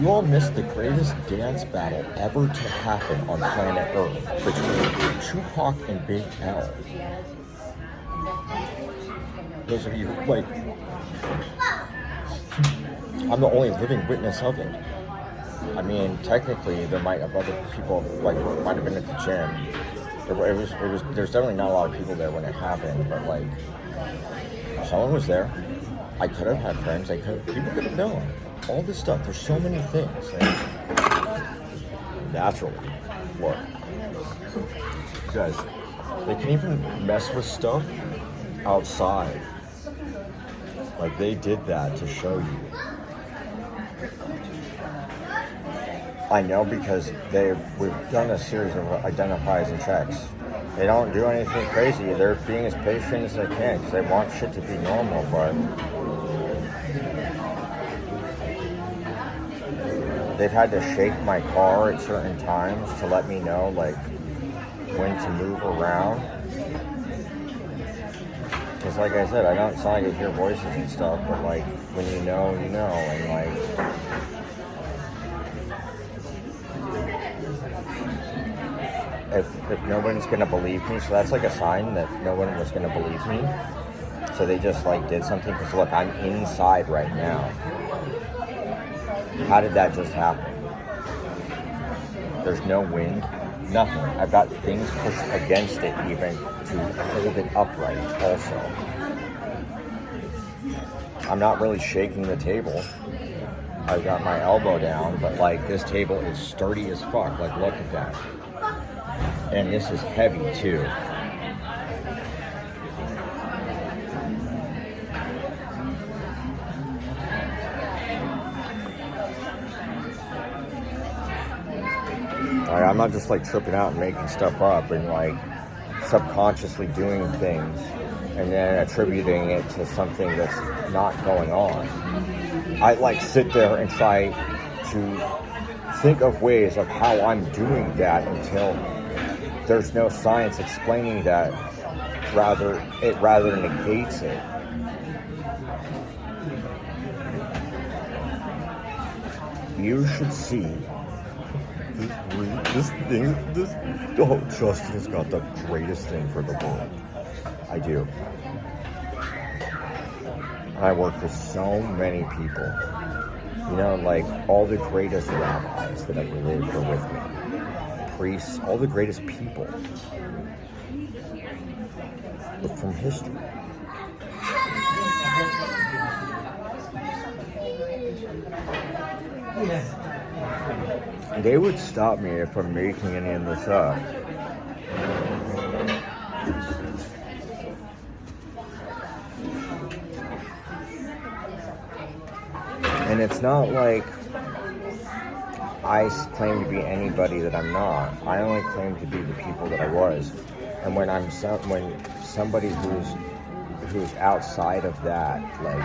You all missed the greatest dance battle ever to happen on planet Earth between Tupac and Big L. Those of you, I'm the only living witness of it. I mean, technically, there might have other people, might have been at the gym. There's definitely not a lot of people there when it happened, but someone was there. I could have had friends. People could have known. All this stuff. There's so many things. Naturally. Look. Guys, they can even mess with stuff outside. They did that to show you. I know because we've done a series of identifies and checks. They don't do anything crazy. They're being as patient as they can because they want shit to be normal, but they've had to shake my car at certain times to let me know when to move around. Because like I said, I don't sound like I hear voices and stuff, but when you know, and if no one's gonna believe me, so that's a sign that no one was gonna believe me. So they just did something, because look, I'm inside right now. How did that just happen? There's no wind, nothing. I've got things pushed against it even to hold it upright also. I'm not really shaking the table. I've got my elbow down, but this table is sturdy as fuck. Look at that. And this is heavy too. I'm not just tripping out and making stuff up and subconsciously doing things and then attributing it to something that's not going on. I sit there and try to think of ways of how I'm doing that until there's no science explaining that. It rather negates it. You should see Justin's got the greatest thing for the world. I do. I work with so many people You know, like all the greatest rabbis that ever lived were with me. Priests, all the greatest people from history. They would stop me if I'm making any of this up. And it's not like I claim to be anybody that I'm not. I only claim to be the people that I was. And when when somebody who's outside of that, like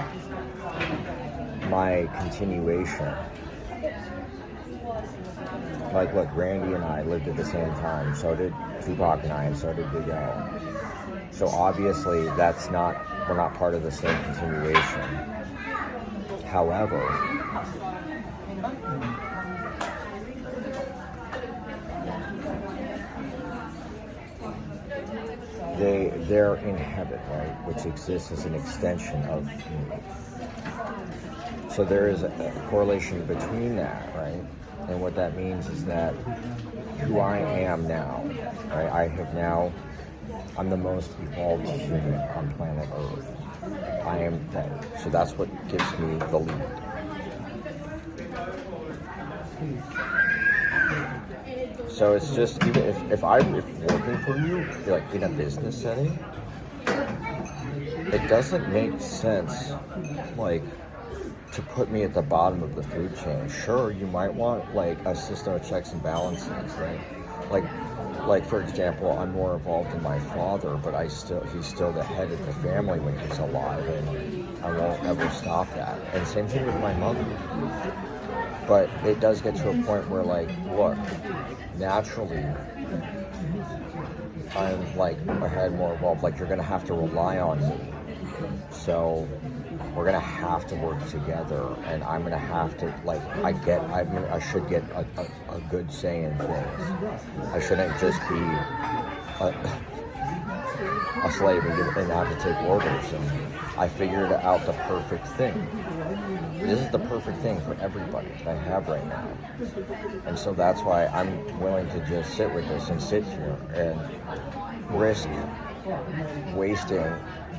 my continuation, like look, Randy and I lived at the same time. So did Tupac and I, and so did Big L. So obviously we're not part of the same continuation. However, they're in heaven, right, which exists as an extension of me. So there is a correlation between that, right? And what that means is that who I am now, right? I'm the most evolved human on planet Earth. I am that. So that's what gives me the lead. So it's just, even if working for you, like in a business setting, it doesn't make sense, like, to put me at the bottom of the food chain. Sure, you might want like a system of checks and balances, right? Like for example, I'm more involved in my father, but he's still the head of the family when he's alive, and I won't ever stop that. And same thing with my mother. But it does get to a point where, like, look, naturally, I'm like ahead, more involved. Like, you're gonna have to rely on me. So we're gonna have to work together, and I'm gonna have to, like, I should get a good say in things. I shouldn't just be a slave and have to take orders. And I figured out the perfect thing. This is the perfect thing for everybody that I have right now. And so that's why I'm willing to just sit with this and sit here and risk wasting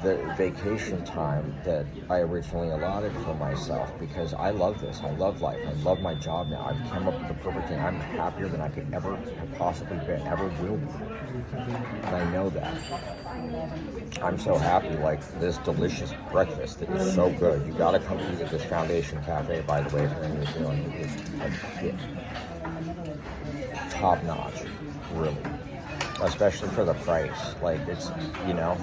the vacation time that I originally allotted for myself, because I love this. I love life. I love my job now. I've come up with the perfect thing. I'm happier than I could ever have possibly been, ever will be. And I know that. I'm so happy. Like this delicious breakfast that is so good. You gotta come eat at this Foundation Cafe, by the way, if you're in New Zealand. It is like shit. Top notch, really. Especially for the price. Like it's, you know,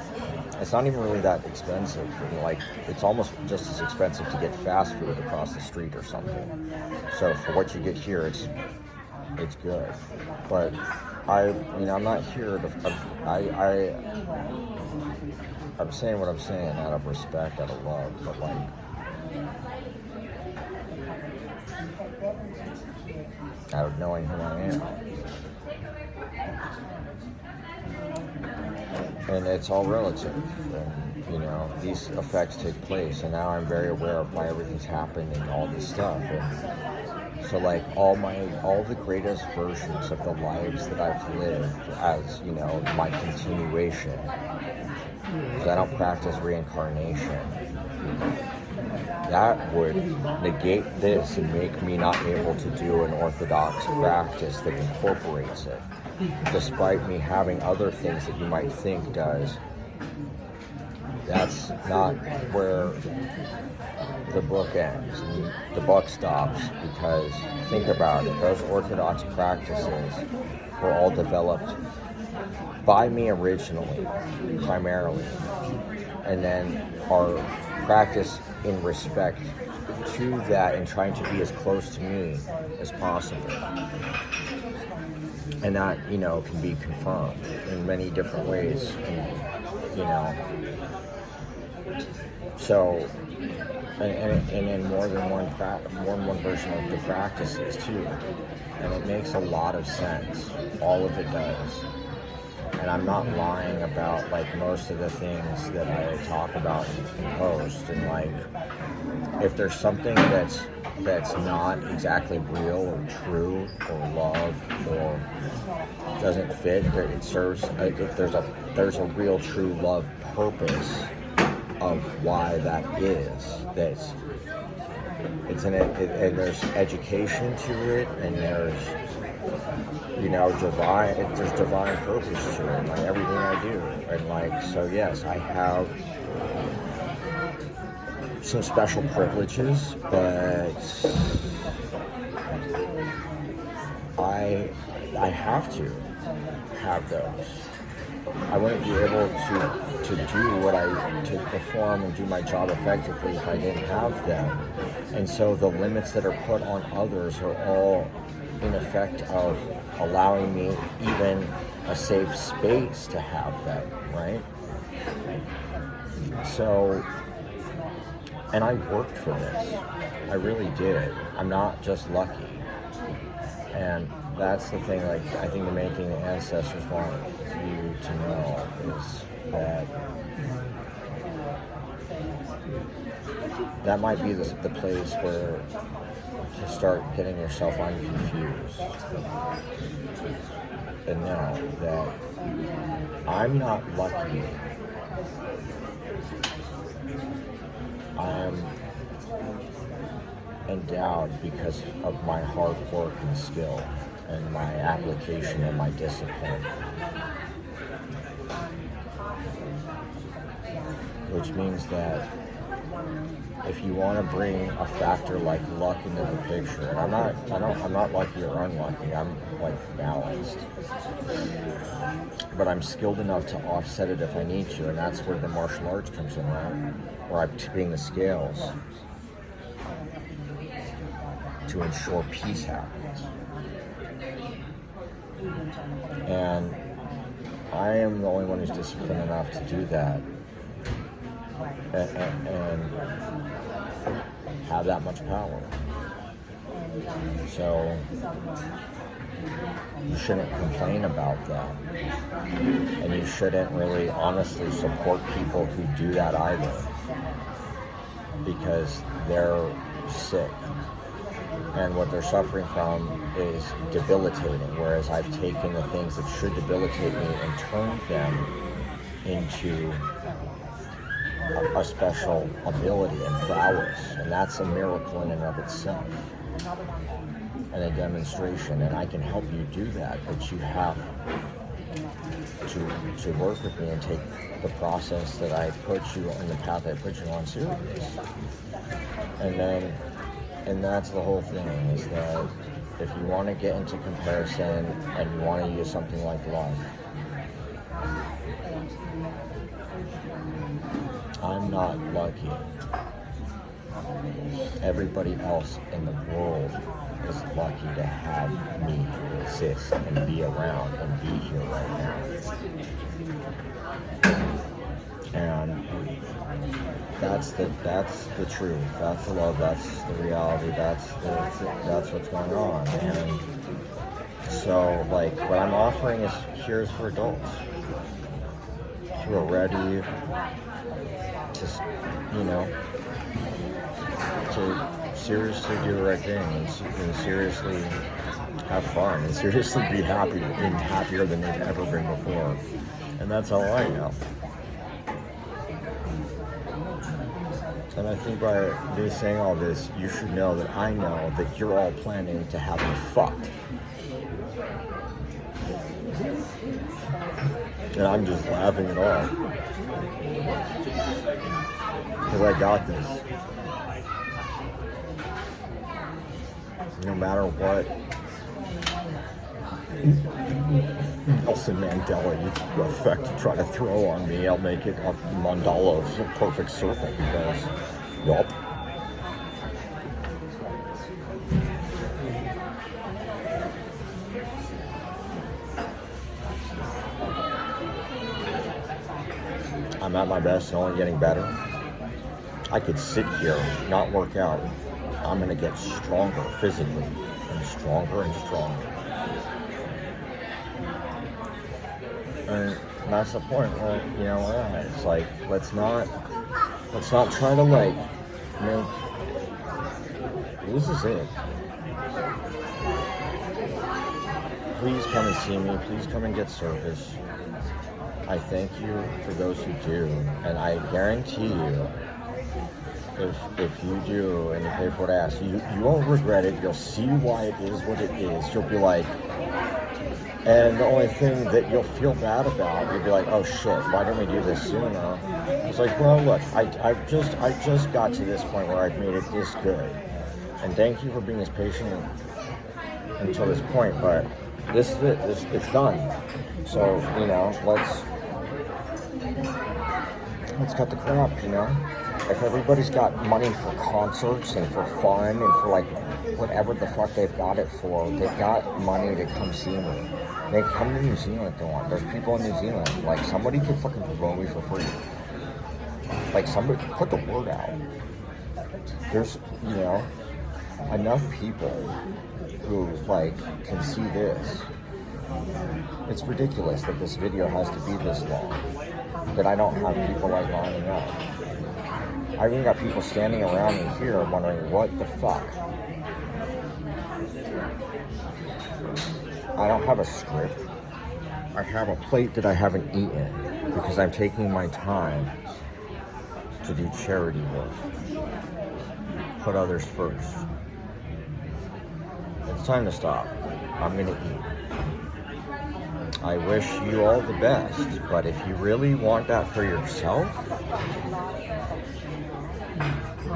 it's not even really that expensive. Like it's almost just as expensive to get fast food across the street or something. So for what you get here, it's good. But I'm not here to. I'm saying what I'm saying out of respect, out of love, but like. Out of knowing who I am. And it's all relative. And, you know, these effects take place, and now I'm very aware of why everything's happened and all this stuff. And so, like, all the greatest versions of the lives that I've lived as, you know, my continuation, because I don't practice reincarnation, that would negate this and make me not able to do an orthodox practice that incorporates it, despite me having other things that you might think does. That's not where the book ends. The buck stops, because think about it, those orthodox practices were all developed by me originally, primarily, and then are practiced in respect to that and trying to be as close to me as possible. And that, you know, can be confirmed in many different ways, and, you know, so, and in more than one version of the practices too, and it makes a lot of sense. All of it does. And I'm not lying about, like, most of the things that I talk about in post. And, like, if there's something that's that's not exactly real or true or love or doesn't fit. It serves. There's a real true love purpose of why that is. And there's education to it, and there's there's divine purpose to it, like everything I do. And like, so yes, I have some special privileges, but I have to have those. I wouldn't be able to perform and do my job effectively if I didn't have them. And so the limits that are put on others are all in effect of allowing me even a safe space to have them, right? So, and I worked for this. I really did. I'm not just lucky. And that's the thing, like, I think the main thing the ancestors want you to know is that might be the place where to start getting yourself unconfused. And know that I'm not lucky. I'm endowed because of my hard work and skill and my application and my discipline. Which means that if you want to bring a factor like luck into the picture, and I'm not lucky or unlucky, I'm like balanced. But I'm skilled enough to offset it if I need to, and that's where the martial arts comes in, right? Where I'm tipping the scales to ensure peace happens. And I am the only one who's disciplined enough to do that and have that much power. So you shouldn't complain about that. And you shouldn't really honestly support people who do that either, because they're sick. And what they're suffering from is debilitating, whereas I've taken the things that should debilitate me and turned them into a special ability and prowess. And that's a miracle in and of itself, and a demonstration. And I can help you do that, but you have to work with me and take the process that I put you on, the path I put you on, serious. And that's the whole thing, is that if you want to get into comparison and you want to use something like luck, I'm not lucky. Everybody else in the world is lucky to have me exist and be around and be here right now. And that's the truth. That's the love. That's the reality. That's what's going on. And so, like, what I'm offering is cures for adults who are ready to, to seriously do the right thing and seriously have fun and seriously be happy and happier than they've ever been before. And that's all I know. And I think by me saying all this, you should know that I know that you're all planning to have me fucked. And I'm just laughing it off. Because I got this. No matter what Nelson Mandela effect to try to throw on me, I'll make it a mandala of a perfect circle, because, yup. I'm at my best and only getting better. I could sit here, not work out. I'm going to get stronger physically, and stronger and stronger. And that's the point. Well, it's like, let's not try to like make this is it. Please come and see me. Please come and get service. I thank you for those who do, and I guarantee you, if you do and you pay for what I ask, you won't regret it. You'll see why it is what it is. You'll be like, and the only thing that you'll feel bad about, you'll be like, oh shit, why didn't we do this sooner? It's like, well, look, I just got to this point where I've made it this good, and thank you for being as patient until this point. But this is it. It's done. So let's cut the crap. If everybody's got money for concerts and for fun and for like whatever the fuck they've got it for, they've got money to come see me. They come to New Zealand if they want. There's people in New Zealand. Like, somebody could fucking promote me for free. Like, somebody put the word out. There's, enough people who like can see this. It's ridiculous that this video has to be this long, that I don't have people like lining up. I even got people standing around me here wondering what the fuck. I don't have a script. I have a plate that I haven't eaten because I'm taking my time to do charity work. Put others first. It's time to stop. I'm gonna eat. I wish you all the best, but if you really want that for yourself,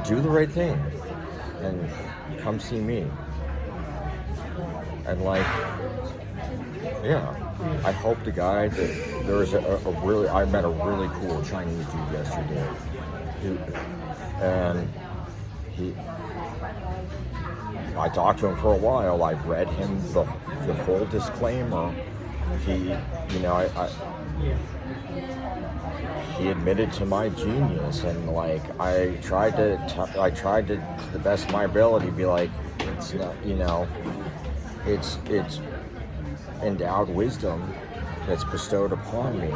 do the right thing and come see me. And I hope the guy that there's I met a really cool Chinese dude yesterday, I talked to him for a while. I read him the whole disclaimer. He admitted to my genius, and I tried to the best of my ability be like, it's not, it's endowed wisdom that's bestowed upon me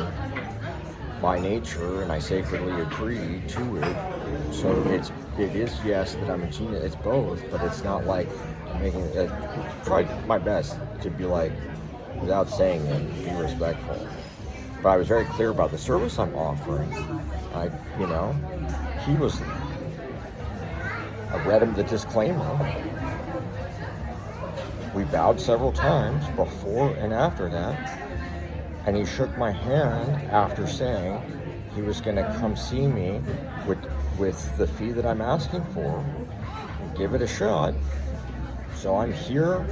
by nature, and I sacredly agree to it. So it is yes that I'm a genius. It's both, but it's not like making it. Tried my best to be like, without saying it, be respectful. But I was very clear about the service I'm offering. I read him the disclaimer. We bowed several times before and after that, and he shook my hand after saying he was going to come see me with the fee that I'm asking for and give it a shot. So I'm here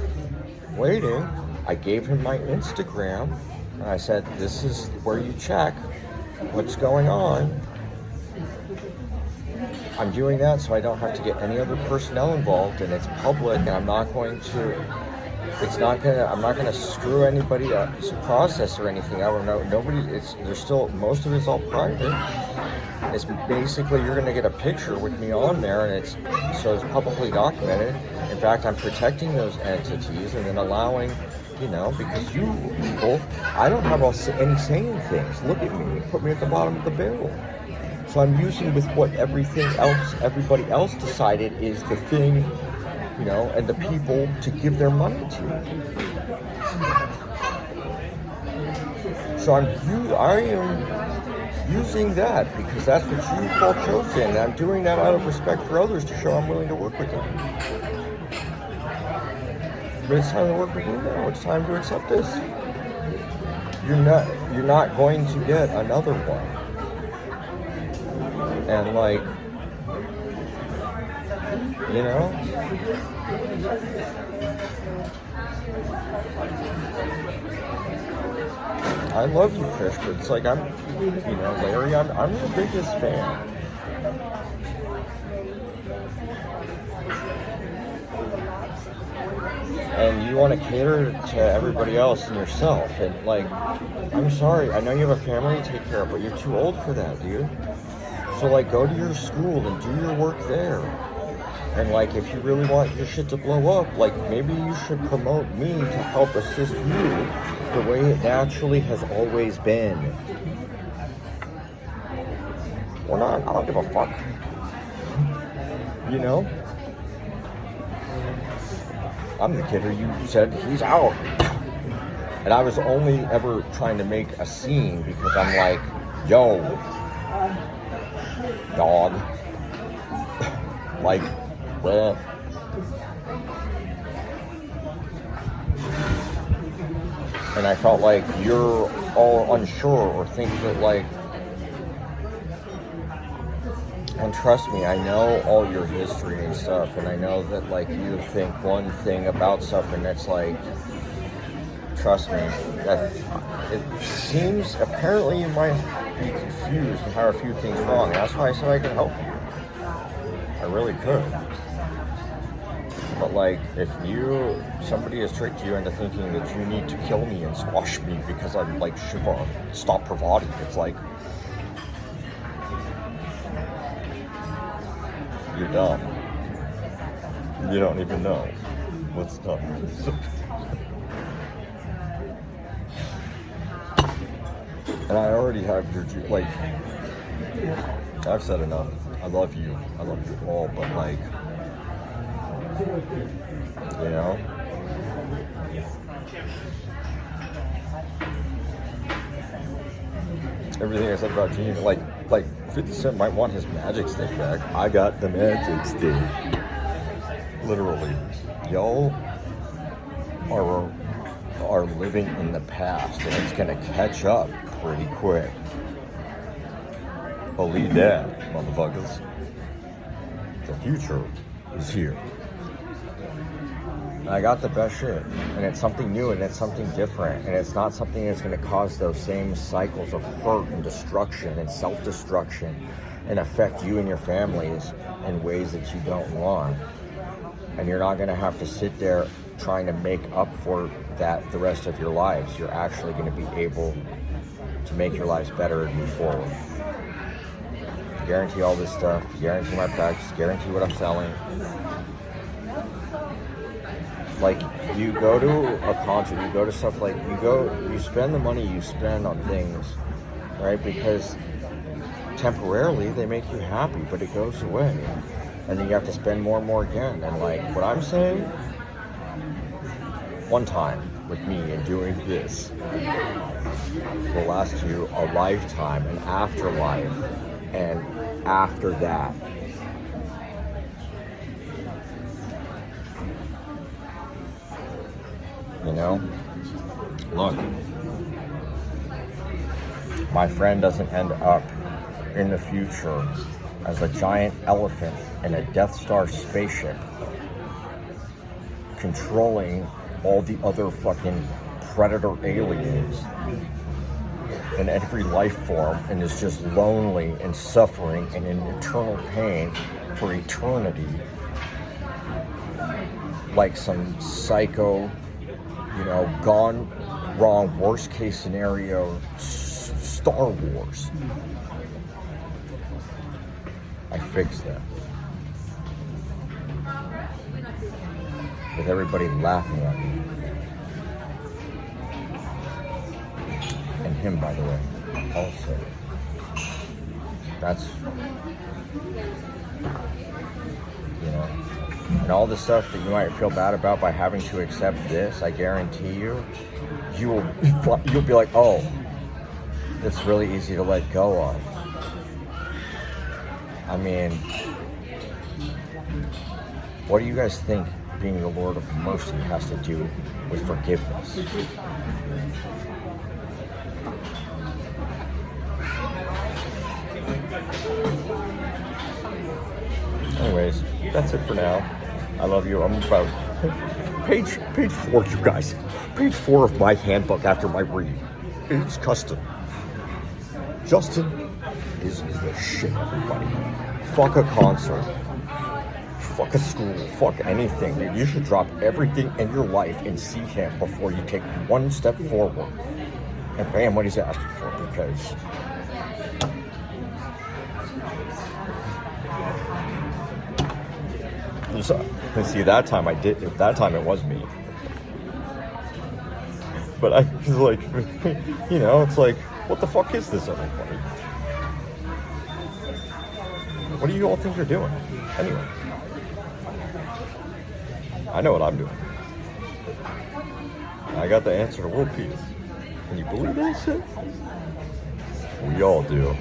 waiting. I gave him my Instagram, and I said, this is where you check what's going on. I'm doing that so I don't have to get any other personnel involved, and it's public, and I'm not going to screw anybody up's process or anything. I don't know. Most of it's all private. It's basically, you're going to get a picture with me on there, and it's publicly documented. In fact, I'm protecting those entities and then allowing, because you people, I don't have any saying things. Look at me. Put me at the bottom of the barrel. So I'm using with what everybody else decided is the thing, and the people to give their money to. So I am using that because that's what you call chosen. And I'm doing that out of respect for others to show I'm willing to work with them. But it's time to work with you now. It's time to accept this. You're not going to get another one. And I love you, Chris, but it's like Larry, I'm your biggest fan. And you want to cater to everybody else and yourself. And I'm sorry, I know you have a family to take care of, but you're too old for that, dude. So go to your school and do your work there. And if you really want your shit to blow up, maybe you should promote me to help assist you the way it naturally has always been. I don't give a fuck. I'm the kid who you said he's out. And I was only ever trying to make a scene because I'm like, yo, dog. Like, well. And I felt like you're all unsure or think that, like, and trust me, I know all your history and stuff, and I know that, like, you think one thing about stuff, and it's like, trust me, that it seems, apparently you might be confused and have a few things wrong. That's why I said I could help you. I really could. But, like, if somebody has tricked you into thinking that you need to kill me and squash me because I'm, like, Shiva, stop providing, it's like, you're dumb. You don't even know what's dumb. And I already have your, like, I've said enough. I love you all, but, like, you know, everything I said about Gene, like 50 Cent might want his magic stick back. I got the magic stick. Literally. Y'all are living in the past, and it's gonna catch up pretty quick. Believe that, motherfuckers. The future is here. I got the best shit, and it's something new, and it's something different, and it's not something that's going to cause those same cycles of hurt and destruction and self-destruction and affect you and your families in ways that you don't want. And you're not going to have to sit there trying to make up for that the rest of your lives. You're actually going to be able to make your lives better and move forward. Guarantee all this stuff, guarantee my practice, guarantee what I'm selling. Like, you go to a concert, you go to stuff like, you spend the money you spend on things, right? Because temporarily they make you happy, but it goes away. And then you have to spend more and more again. And, like, what I'm saying, one time with me and doing this will last you a lifetime, an afterlife, and after that. You know? Look, my friend doesn't end up in the future as a giant elephant in a Death Star spaceship controlling all the other fucking predator aliens and every life form, and is just lonely and suffering and in eternal pain for eternity, like some psycho, you know, gone wrong, worst case scenario, Star Wars. I fixed that. With everybody laughing at me. And him, by the way, also. That's, you know, and all the stuff that you might feel bad about by having to accept this, I guarantee you'll be like, oh, it's really easy to let go of. I mean, what do you guys think being the Lord of Mercy has to do with forgiveness? Anyways, that's it for now. I love you. I'm about page 4, you guys. Page 4 of my handbook after my read. It's custom. Justin is the shit, everybody. Fuck a concert. Fuck a school. Fuck anything. Dude, you should drop everything in your life and see him before you take one step forward and pay him what he's asking for, because see, that time I did. That time it was me. But I was like, you know, it's like, what the fuck is this, everybody? What do you all think you're doing? Anyway, I know what I'm doing. I got the answer to world peace. Can you believe that shit? We all do.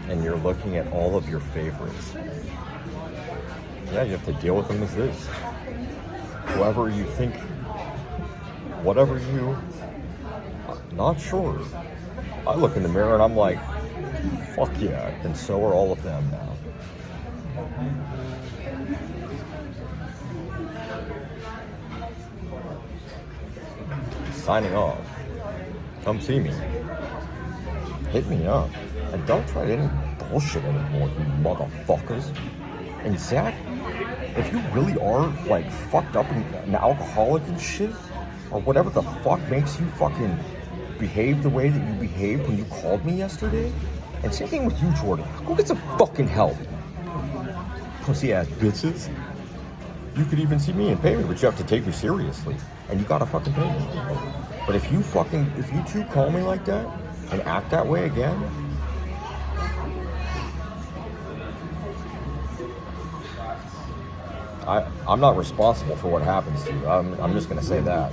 And you're looking at all of your favorites. Yeah, you have to deal with them as is. Whoever you think, whatever you, not sure. I look in the mirror and I'm like, fuck yeah, and so are all of them now. Signing off. Come see me. Hit me up. And don't try any bullshit anymore, you motherfuckers. And Zach, if you really are like fucked up and an alcoholic and shit, or whatever the fuck makes you fucking behave the way that you behaved when you called me yesterday, and same thing with you, Jordan. Go get some fucking help. Pussy ass bitches. You could even see me and pay me, but you have to take me seriously. And you gotta fucking pay me. But if you two call me like that and act that way again, I'm not responsible for what happens to you. I'm just gonna say that.